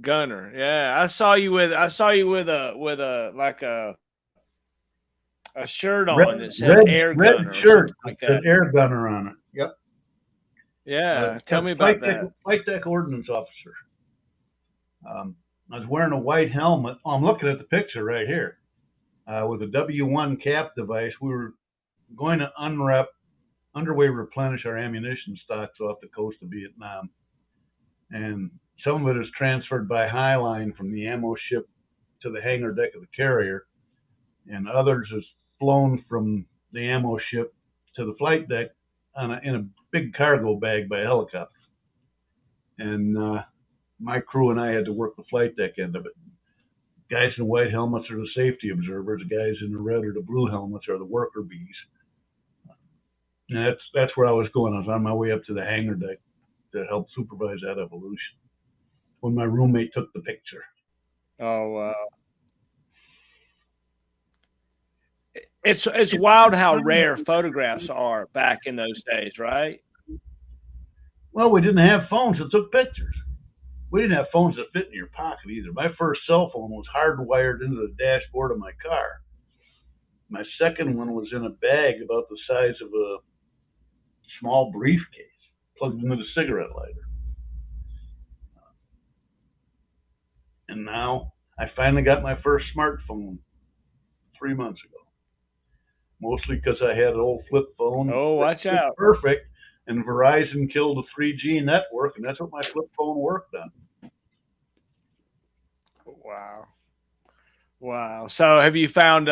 Gunner. Yeah, I saw you with a like a shirt Red, on that said Air red Gunner or shirt something that like that. said Air Gunner on it. Yep. Yeah, tell me about that. Flight deck ordnance officer. I was wearing a white helmet. Oh, I'm looking at the picture right here with a W1 cap device. We were going to underway replenish our ammunition stocks off the coast of Vietnam. And some of it is transferred by highline from the ammo ship to the hangar deck of the carrier, and others is flown from the ammo ship to the flight deck in a big cargo bag by helicopter. And my crew and I had to work the flight deck end of it. Guys in white helmets are the safety observers. Guys in the red or the blue helmets are the worker bees. And that's where I was going. I was on my way up to the hangar deck to help supervise that evolution when my roommate took the picture. Oh wow. It's wild how rare photographs are back in those days, right? Well, we didn't have phones that took pictures. We didn't have phones that fit in your pocket either. My first cell phone was hardwired into the dashboard of my car. My second one was in a bag about the size of a small briefcase, plugged into the cigarette lighter. And now I finally got my first smartphone 3 months ago. Mostly because I had an old flip phone. Oh, watch It's out. perfect, and Verizon killed the 3G network, and that's what my flip phone worked on. Wow. Wow. So have you found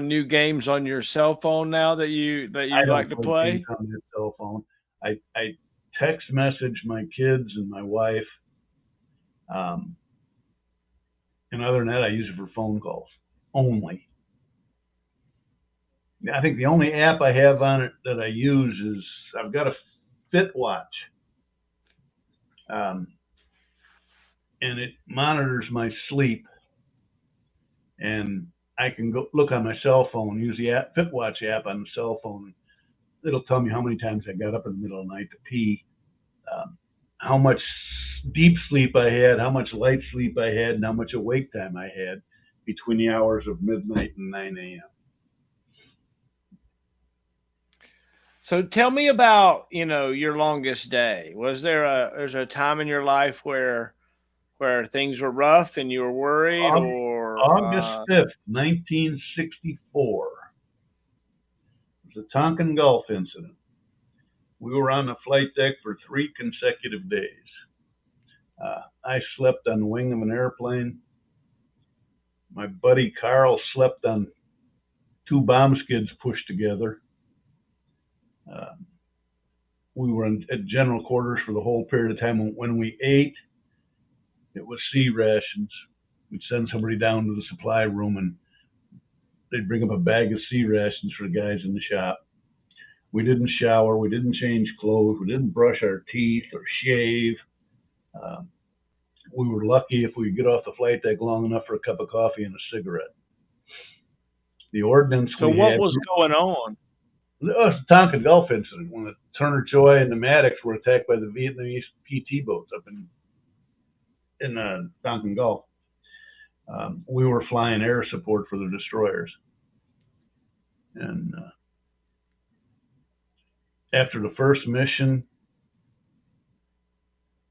new games on your cell phone now that you I like don't to play games play? on my cell phone. I text message my kids and my wife. Um, and other than that, I use it for phone calls only. I think the only app I have on it that I use is I've got a Fit Watch. And it monitors my sleep. And I can go look on my cell phone, use the Fit Watch app on the cell phone. It'll tell me how many times I got up in the middle of the night to pee, how much deep sleep I had, how much light sleep I had, and how much awake time I had between the hours of midnight and 9 a.m. So tell me about, your longest day. There's a time in your life where things were rough and you were worried or August 5th, 1964. It was a Tonkin Gulf incident. We were on the flight deck for 3 consecutive days. I slept on the wing of an airplane. My buddy Carl slept on 2 bomb skids pushed together. We were at general quarters for the whole period of time. When we ate, it was C rations. We'd send somebody down to the supply room and they'd bring up a bag of C rations for the guys in the shop. We didn't shower. We didn't change clothes. We didn't brush our teeth or shave. We were lucky if we could get off the flight deck long enough for a cup of coffee and a cigarette. The ordnance so we what had. was going on? It was the Tonkin Gulf incident when the Turner Joy and the Maddox were attacked by the Vietnamese PT boats up in the Tonkin Gulf. We were flying air support for the destroyers. And after the first mission,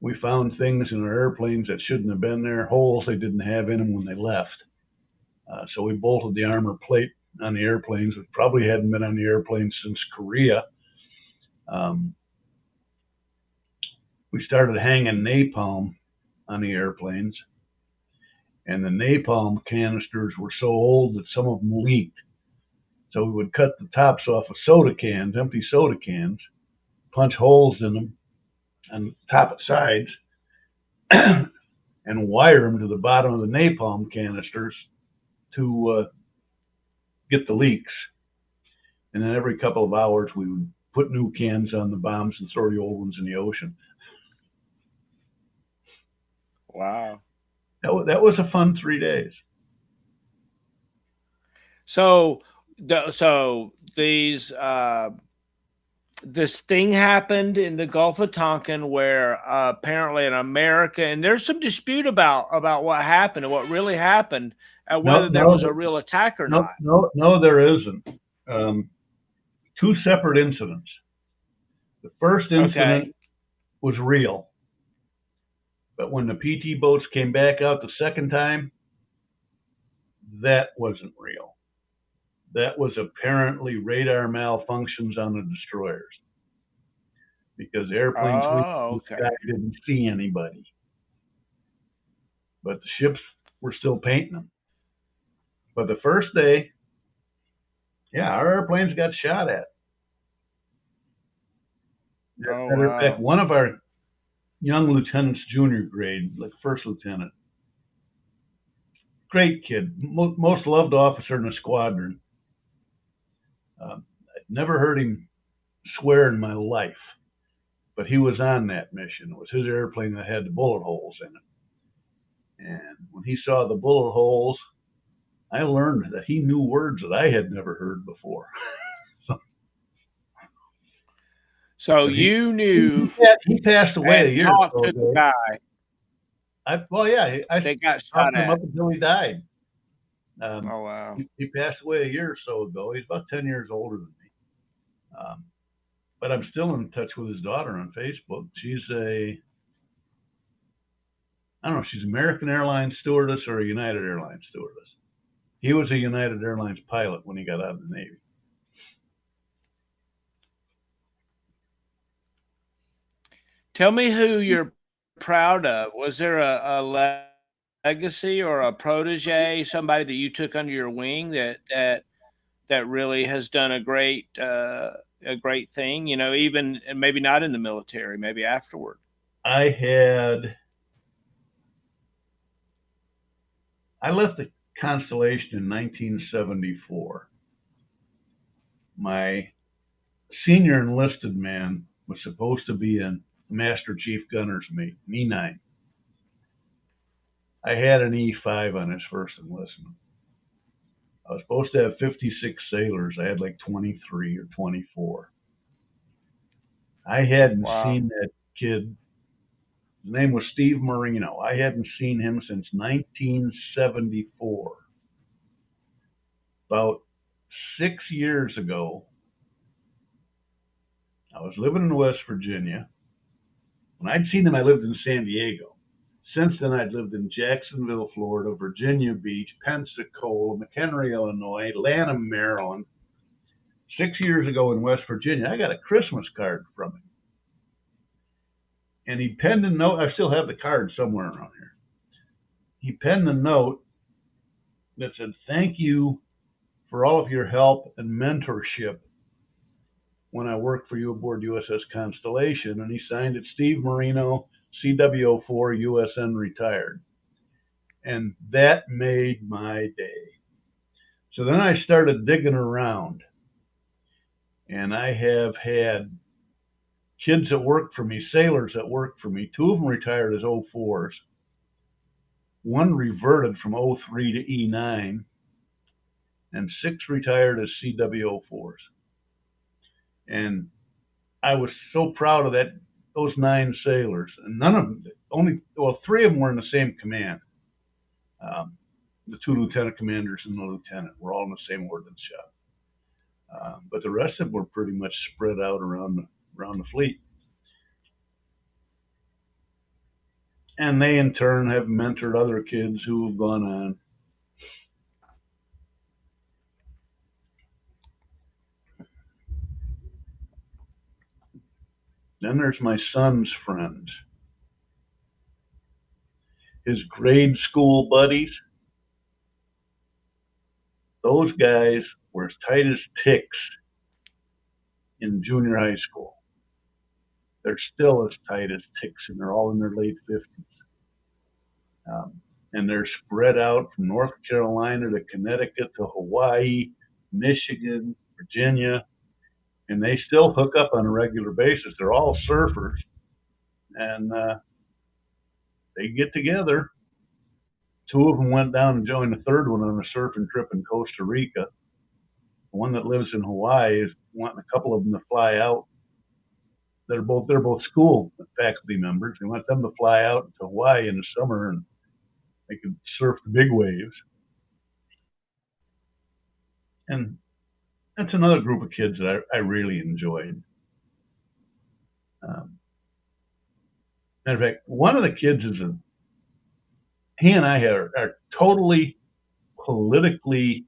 we found things in our airplanes that shouldn't have been there, holes they didn't have in them when they left. So we bolted the armor plate on the airplanes, which probably hadn't been on the airplanes since Korea. We started hanging napalm on the airplanes, and the napalm canisters were so old that some of them leaked. So we would cut the tops off of soda cans, empty soda cans, punch holes in them on top and sides, and wire them to the bottom of the napalm canisters to get the leaks. And then every couple of hours, we would put new cans on the bombs and throw the old ones in the ocean. Wow. That was a fun 3 days. So, so these this thing happened in the Gulf of Tonkin where apparently an American, and there's some dispute about what happened and what really happened, and No, whether there no, was a real attack or no, not. no, no, there isn't. Two separate incidents. The first Okay. incident was real, but when the PT boats came back out the second time, that wasn't real. That was apparently radar malfunctions on the destroyers because the airplanes we Oh, sky okay. didn't see anybody, but the ships were still painting them. But the first day, yeah, our airplanes got shot at. As Oh, a matter of fact, wow. one of our young lieutenants, junior grade, like first lieutenant, great kid, most loved officer in the squadron. I'd never heard him swear in my life, but he was on that mission. It was his airplane that had the bullet holes in it. And when he saw the bullet holes, I learned that he knew words that I had never heard before. so, So but you knew he passed away a and year or talked so to the ago. guy Well, yeah, I that got talked shot to him at. up until he died. Um, Oh, wow. he passed away a year or so ago. He's about 10 years older than me. Um, but I'm still in touch with his daughter on Facebook. I don't know, she's American Airlines stewardess or a United Airlines stewardess. He was a United Airlines pilot when he got out of the Navy. Tell me who you're proud of. Was there a legacy or a protege, somebody that you took under your wing that really has done a great thing? You know, even and maybe not in the military, maybe afterward. I left the Constellation in 1974. My senior enlisted man was supposed to be a Master Chief Gunner's mate, an E9. I had an E5 on his first enlistment. I was supposed to have 56 sailors. I had like 23 or 24. I hadn't Wow. seen that kid. His name was Steve Marino. I hadn't seen him since 1974. About 6 years ago, I was living in West Virginia. When I'd seen him, I lived in San Diego. Since then, I'd lived in Jacksonville, Florida, Virginia Beach, Pensacola, McHenry, Illinois, Lanham, Maryland. 6 years ago in West Virginia, I got a Christmas card from him. And he penned a note. I still have the card somewhere around here. He penned a note that said, "Thank you for all of your help and mentorship when I worked for you aboard USS Constellation." And he signed it, Steve Marino, CW04, USN retired. And that made my day. So then I started digging around. And I have had kids that worked for me, sailors that worked for me. Two of them retired as O4s. One reverted from O3 to E9, and six retired as CW04s. And I was so proud of those 9 sailors. And none of them, three of them were in the same command. The 2 lieutenant commanders and the lieutenant were all in the same ordnance shop. But the rest of them were pretty much spread out around the fleet. And they in turn have mentored other kids who have gone on. Then there's my son's friends, his grade school buddies. Those guys were as tight as ticks in junior high school. They're still as tight as ticks, and they're all in their late 50s. And they're spread out from North Carolina to Connecticut to Hawaii, Michigan, Virginia, and they still hook up on a regular basis. They're all surfers, and they get together. Two of them went down and joined the third one on a surfing trip in Costa Rica. The one that lives in Hawaii is wanting a couple of them to fly out. They're both school faculty members. They want them to fly out to Hawaii in the summer and they can surf the big waves. And that's another group of kids that I really enjoyed. Matter of fact, one of the kids he and I are totally politically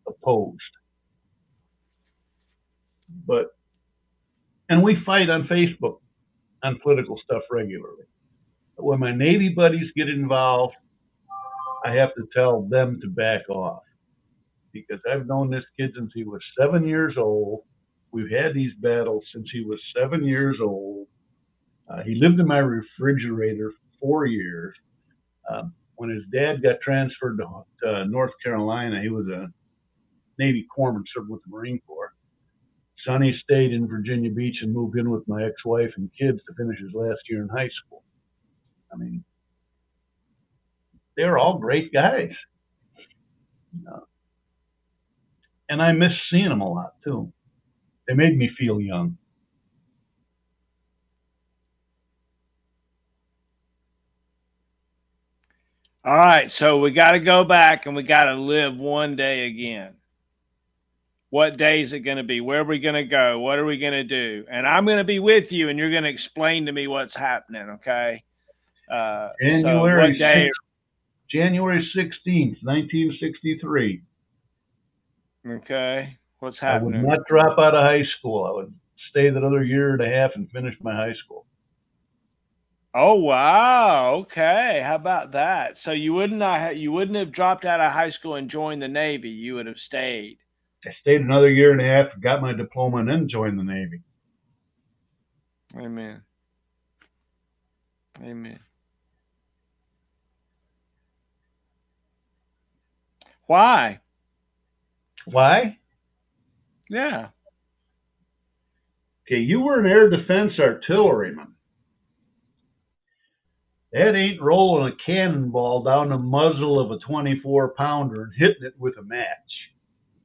opposed, and we fight on Facebook on political stuff regularly. But when my Navy buddies get involved, I have to tell them to back off because I've known this kid since he was 7 years old. We've had these battles since he was 7 years old. He lived in my refrigerator for 4 years. When his dad got transferred to North Carolina, he was a Navy corpsman, served with the Marine Corps. Sonny stayed in Virginia Beach and moved in with my ex-wife and kids to finish his last year in high school. I mean, they were all great guys. And I miss seeing them a lot, too. They made me feel young. All right, so we got to go back and we got to live one day again. What day is it going to be? Where are we going to go? What are we going to do? And I'm going to be with you, and you're going to explain to me what's happening, okay? So what day? January 16th, 1963. Okay. What's happening? I would not drop out of high school. I would stay that other year and a half and finish my high school. Oh, wow. Okay. How about that? So you wouldn't have dropped out of high school and joined the Navy. You would have stayed. I stayed another year and a half, got my diploma, and then joined the Navy. Amen. Amen. Why? Why? Yeah. Okay, you were an air defense artilleryman. That ain't rolling a cannonball down the muzzle of a 24-pounder and hitting it with a match.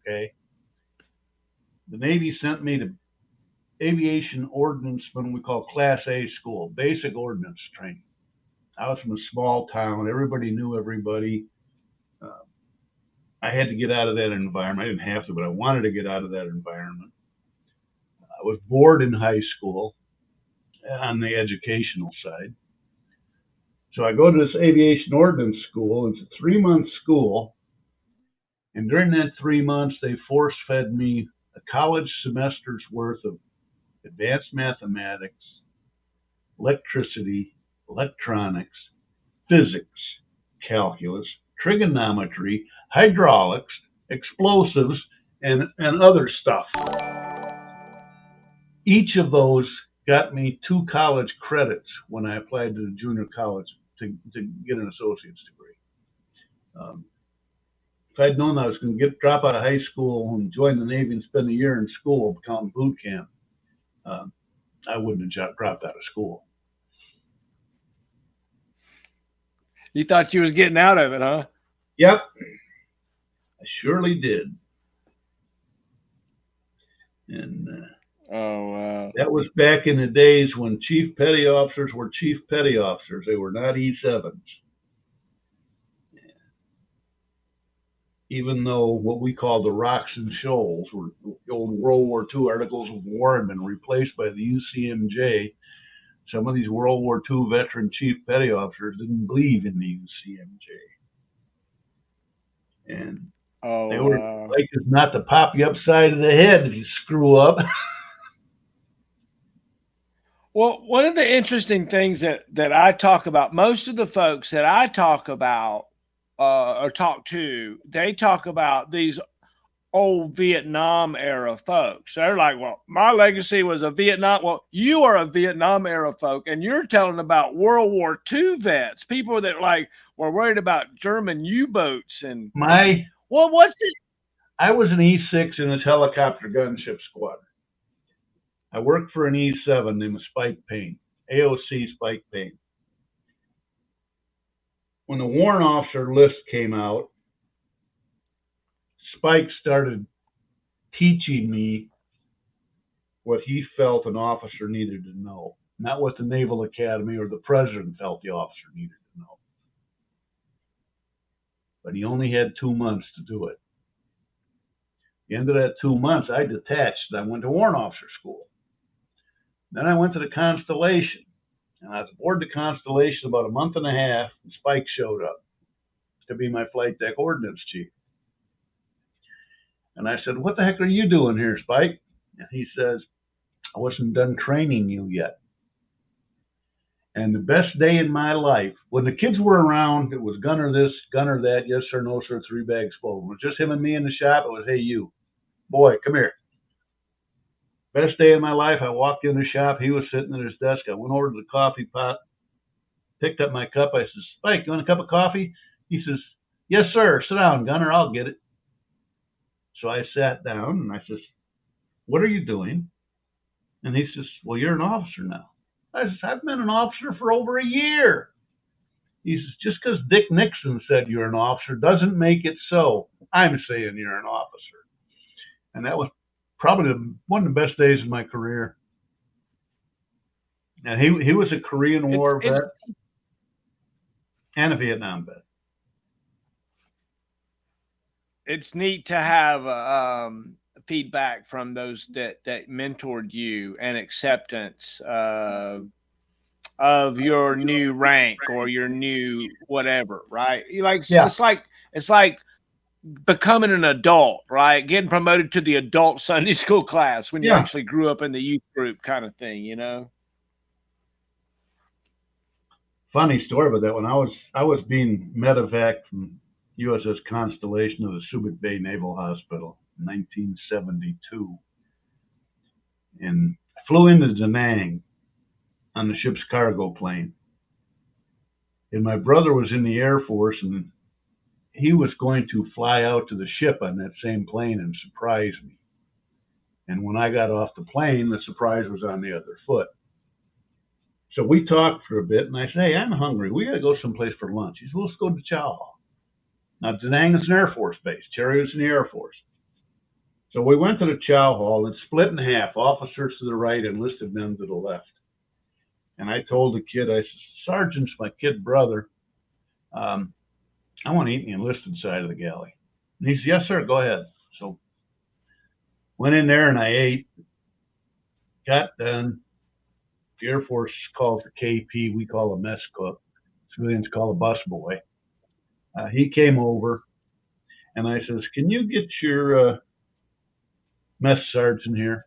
Okay? The Navy sent me to aviation ordnanceman, we call Class A school, basic ordnance training. I was from a small town. Everybody knew everybody. I had to get out of that environment. I didn't have to, but I wanted to get out of that environment. I was bored in high school on the educational side. So I go to this aviation ordnance school. It's a 3-month school. And during that 3 months, they force-fed me a college semester's worth of advanced mathematics, electricity, electronics, physics, calculus, trigonometry, hydraulics, explosives, and other stuff. Each of those got me 2 college credits when I applied to the junior college to get an associate's degree. If I'd known I was going to drop out of high school and join the Navy and spend a year in school counting boot camp, I wouldn't have dropped out of school. You thought you was getting out of it, huh? Yep, I surely did. And oh, wow. That was back in the days when chief petty officers were chief petty officers. They were not E7s. Even though what we call the rocks and shoals were the old World War II articles of war had been replaced by the UCMJ, some of these World War II veteran chief petty officers didn't believe in the UCMJ. And they were like as not to pop you upside of the head if you screw up. Well, one of the interesting things that I talk about, most of the folks that I talk about or talk to, they talk about these old Vietnam era folks. They're like, well, my legacy was a Vietnam. Well, you are a Vietnam era folk, and you're telling about World War II vets, people that like were worried about German U-boats and what's it? I was an E6 in this helicopter gunship squadron. I worked for an E7 named Spike Payne, AOC Spike Payne. when the warrant officer list came out, Spike started teaching me what he felt an officer needed to know, not what the Naval Academy or the president felt the officer needed to know. But he only had 2 months to do it. At the end of that 2 months, I detached and I went to warrant officer school. Then I went to the Constellation, and I was aboard the Constellation about a month and a half, and Spike showed up to be my flight deck ordnance chief. And I said, "What the heck are you doing here, Spike?" And he says, "I wasn't done training you yet." And the best day in my life, when the kids were around, it was gunner this, gunner that, yes sir, no sir, 3 bags full. It was just him and me in the shop. It was, "Hey, you, boy, come here." Best day of my life. I walked in the shop. He was sitting at his desk. I went over to the coffee pot, picked up my cup. I said, "Spike, you want a cup of coffee?" He says, "Yes, sir. Sit down, gunner. I'll get it." So I sat down and I says, "What are you doing?" And he says, "Well, you're an officer now." I says, "I've been an officer for over a year." He says, "Just because Dick Nixon said you're an officer doesn't make it so. I'm saying you're an officer." And that was probably one of the best days of my career. And he was a Korean War vet and a Vietnam vet. It's neat to have feedback from those that mentored you and acceptance of your new rank or your new whatever, right? Yeah. It's like becoming an adult, right? Getting promoted to the adult Sunday school class when you Yeah. actually grew up in the youth group kind of thing, you know? Funny story about that. When I was being medevac from USS Constellation to the Subic Bay Naval Hospital in 1972, and flew into Da Nang on the ship's cargo plane. And my brother was in the Air Force, and he was going to fly out to the ship on that same plane and surprise me. And when I got off the plane, the surprise was on the other foot. So we talked for a bit, and I said, "Hey, I'm hungry. We got to go someplace for lunch." He said, "Well, let's go to Chow Hall." Now, Da Nang is an Air Force base. Cherry was in the Air Force. So we went to the Chow Hall and split in half, officers to the right, enlisted men to the left. And I told the kid, I said, "Sergeant's my kid brother. I want to eat in the enlisted side of the galley." And he said, "Yes, sir, go ahead." So went in there and I ate, got done. The Air Force calls the KP, we call a mess cook. Civilians call a busboy. He came over and I says, "Can you get your mess sergeant here?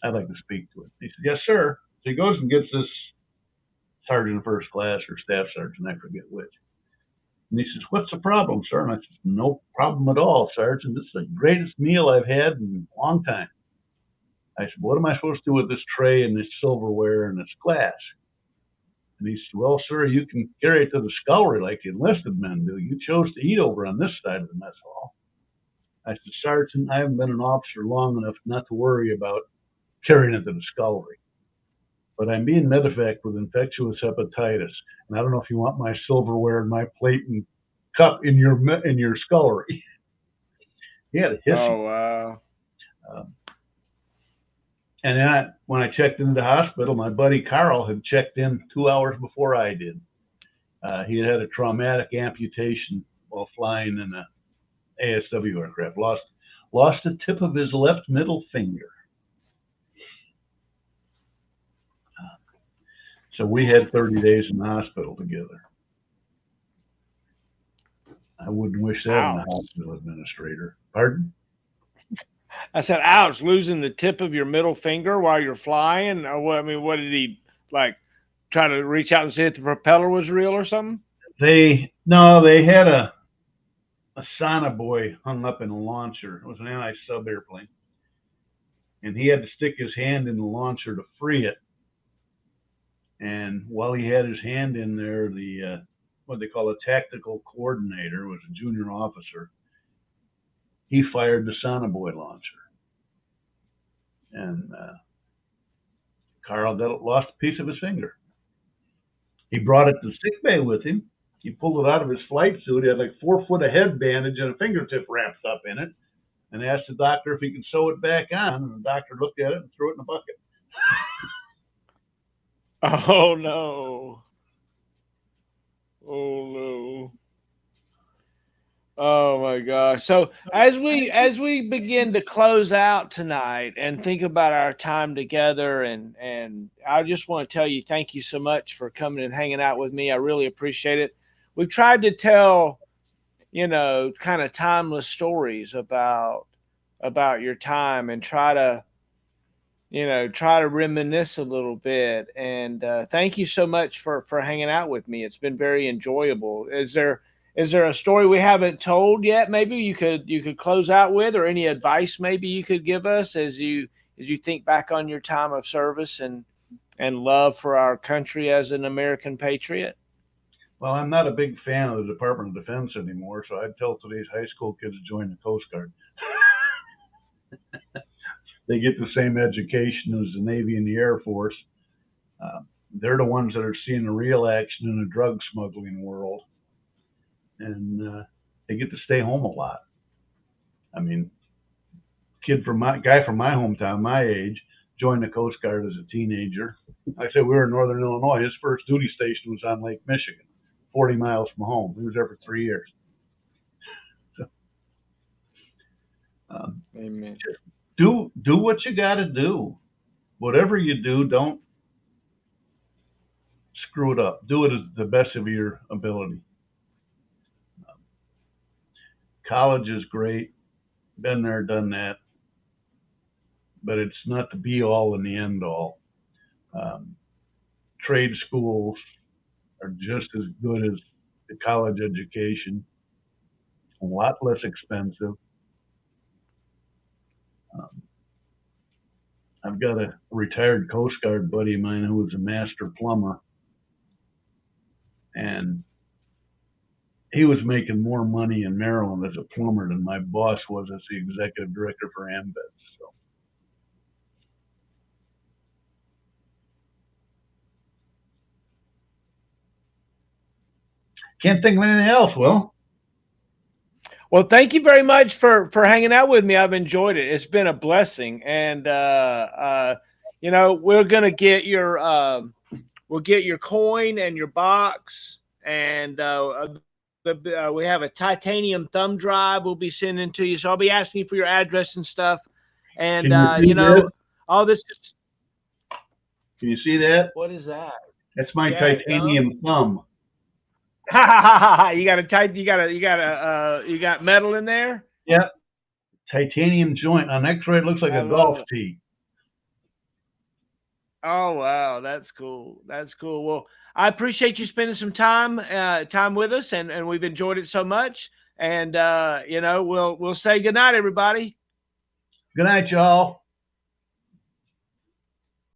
I'd like to speak to him." He said, "Yes, sir." So he goes and gets this sergeant of first class or staff sergeant, I forget which. And he says, "What's the problem, sir?" And I said, "No problem at all, Sergeant. This is the greatest meal I've had in a long time." I said, "What am I supposed to do with this tray and this silverware and this glass?" And he said, "Well, sir, you can carry it to the scullery like the enlisted men do. You chose to eat over on this side of the mess hall." I said, "Sergeant, I haven't been an officer long enough not to worry about carrying it to the scullery. But I'm being medevac with infectious hepatitis, and I don't know if you want my silverware and my plate and cup in your scullery." He had a hissy. Oh, wow. And then when I checked into the hospital, my buddy Carl had checked in 2 hours before I did. He had a traumatic amputation while flying in an ASW aircraft. Lost the tip of his left middle finger. So we had 30 days in the hospital together. I wouldn't wish that on a hospital administrator. Pardon? I said, "Ouch, losing the tip of your middle finger while you're flying." I mean, what did he like? Try to reach out and see if the propeller was real or something? They had a sonobuoy hung up in a launcher. It was an anti-sub airplane, and he had to stick his hand in the launcher to free it. And while he had his hand in there, the what they call a tactical coordinator, was a junior officer. He fired the sonobuoy launcher, and Carl lost a piece of his finger. He brought it to sick bay with him, He pulled it out of his flight suit. He had like 4 foot of head bandage and a fingertip wrapped up in it, and asked the doctor if he could sew it back on. And the doctor looked at it and threw it in a bucket. Oh no. Oh no. Oh my gosh. So as we begin to close out tonight and think about our time together, and I just want to tell you thank you so much for coming and hanging out with me. I really appreciate it. We've tried to tell, kind of timeless stories about your time, and try to reminisce a little bit. And thank you so much for hanging out with me. It's been very enjoyable. Is there a story we haven't told yet? Maybe you could close out with, or any advice maybe you could give us as you think back on your time of service and love for our country as an American patriot. Well, I'm not a big fan of the Department of Defense anymore, so I'd tell today's high school kids to join the Coast Guard. They get the same education as the Navy and the Air Force. They're the ones that are seeing the real action in the drug smuggling world, and they get to stay home a lot. I mean, guy from my hometown, my age, joined the Coast Guard as a teenager. Like I said, we were in Northern Illinois. His first duty station was on Lake Michigan, 40 miles from home. He was there for 3 years. So, Amen. do what you got to do. Whatever you do, don't screw it up. Do it as the best of your ability. College is great. Been there, done that. But it's not the be all and the end all. Trade schools are just as good as the college education, a lot less expensive. I've got a retired Coast Guard buddy of mine who was a master plumber, and he was making more money in Maryland as a plumber than my boss was as the executive director for Ambed. So, can't think of anything else, Will. Well, thank you very much for hanging out with me. I've enjoyed it. It's been a blessing, and we're gonna get we'll get your coin and your box, and we have a titanium thumb drive we'll be sending to you. So I'll be asking you for your address and stuff, and all this. Can you see that? What is that? That's my titanium thumb. You got metal in there? Yep. Titanium joint. On X-ray, it looks like a golf tee. Oh wow, that's cool. That's cool. Well, I appreciate you spending some time with us, and we've enjoyed it so much. And we'll say good night, everybody. Good night, y'all.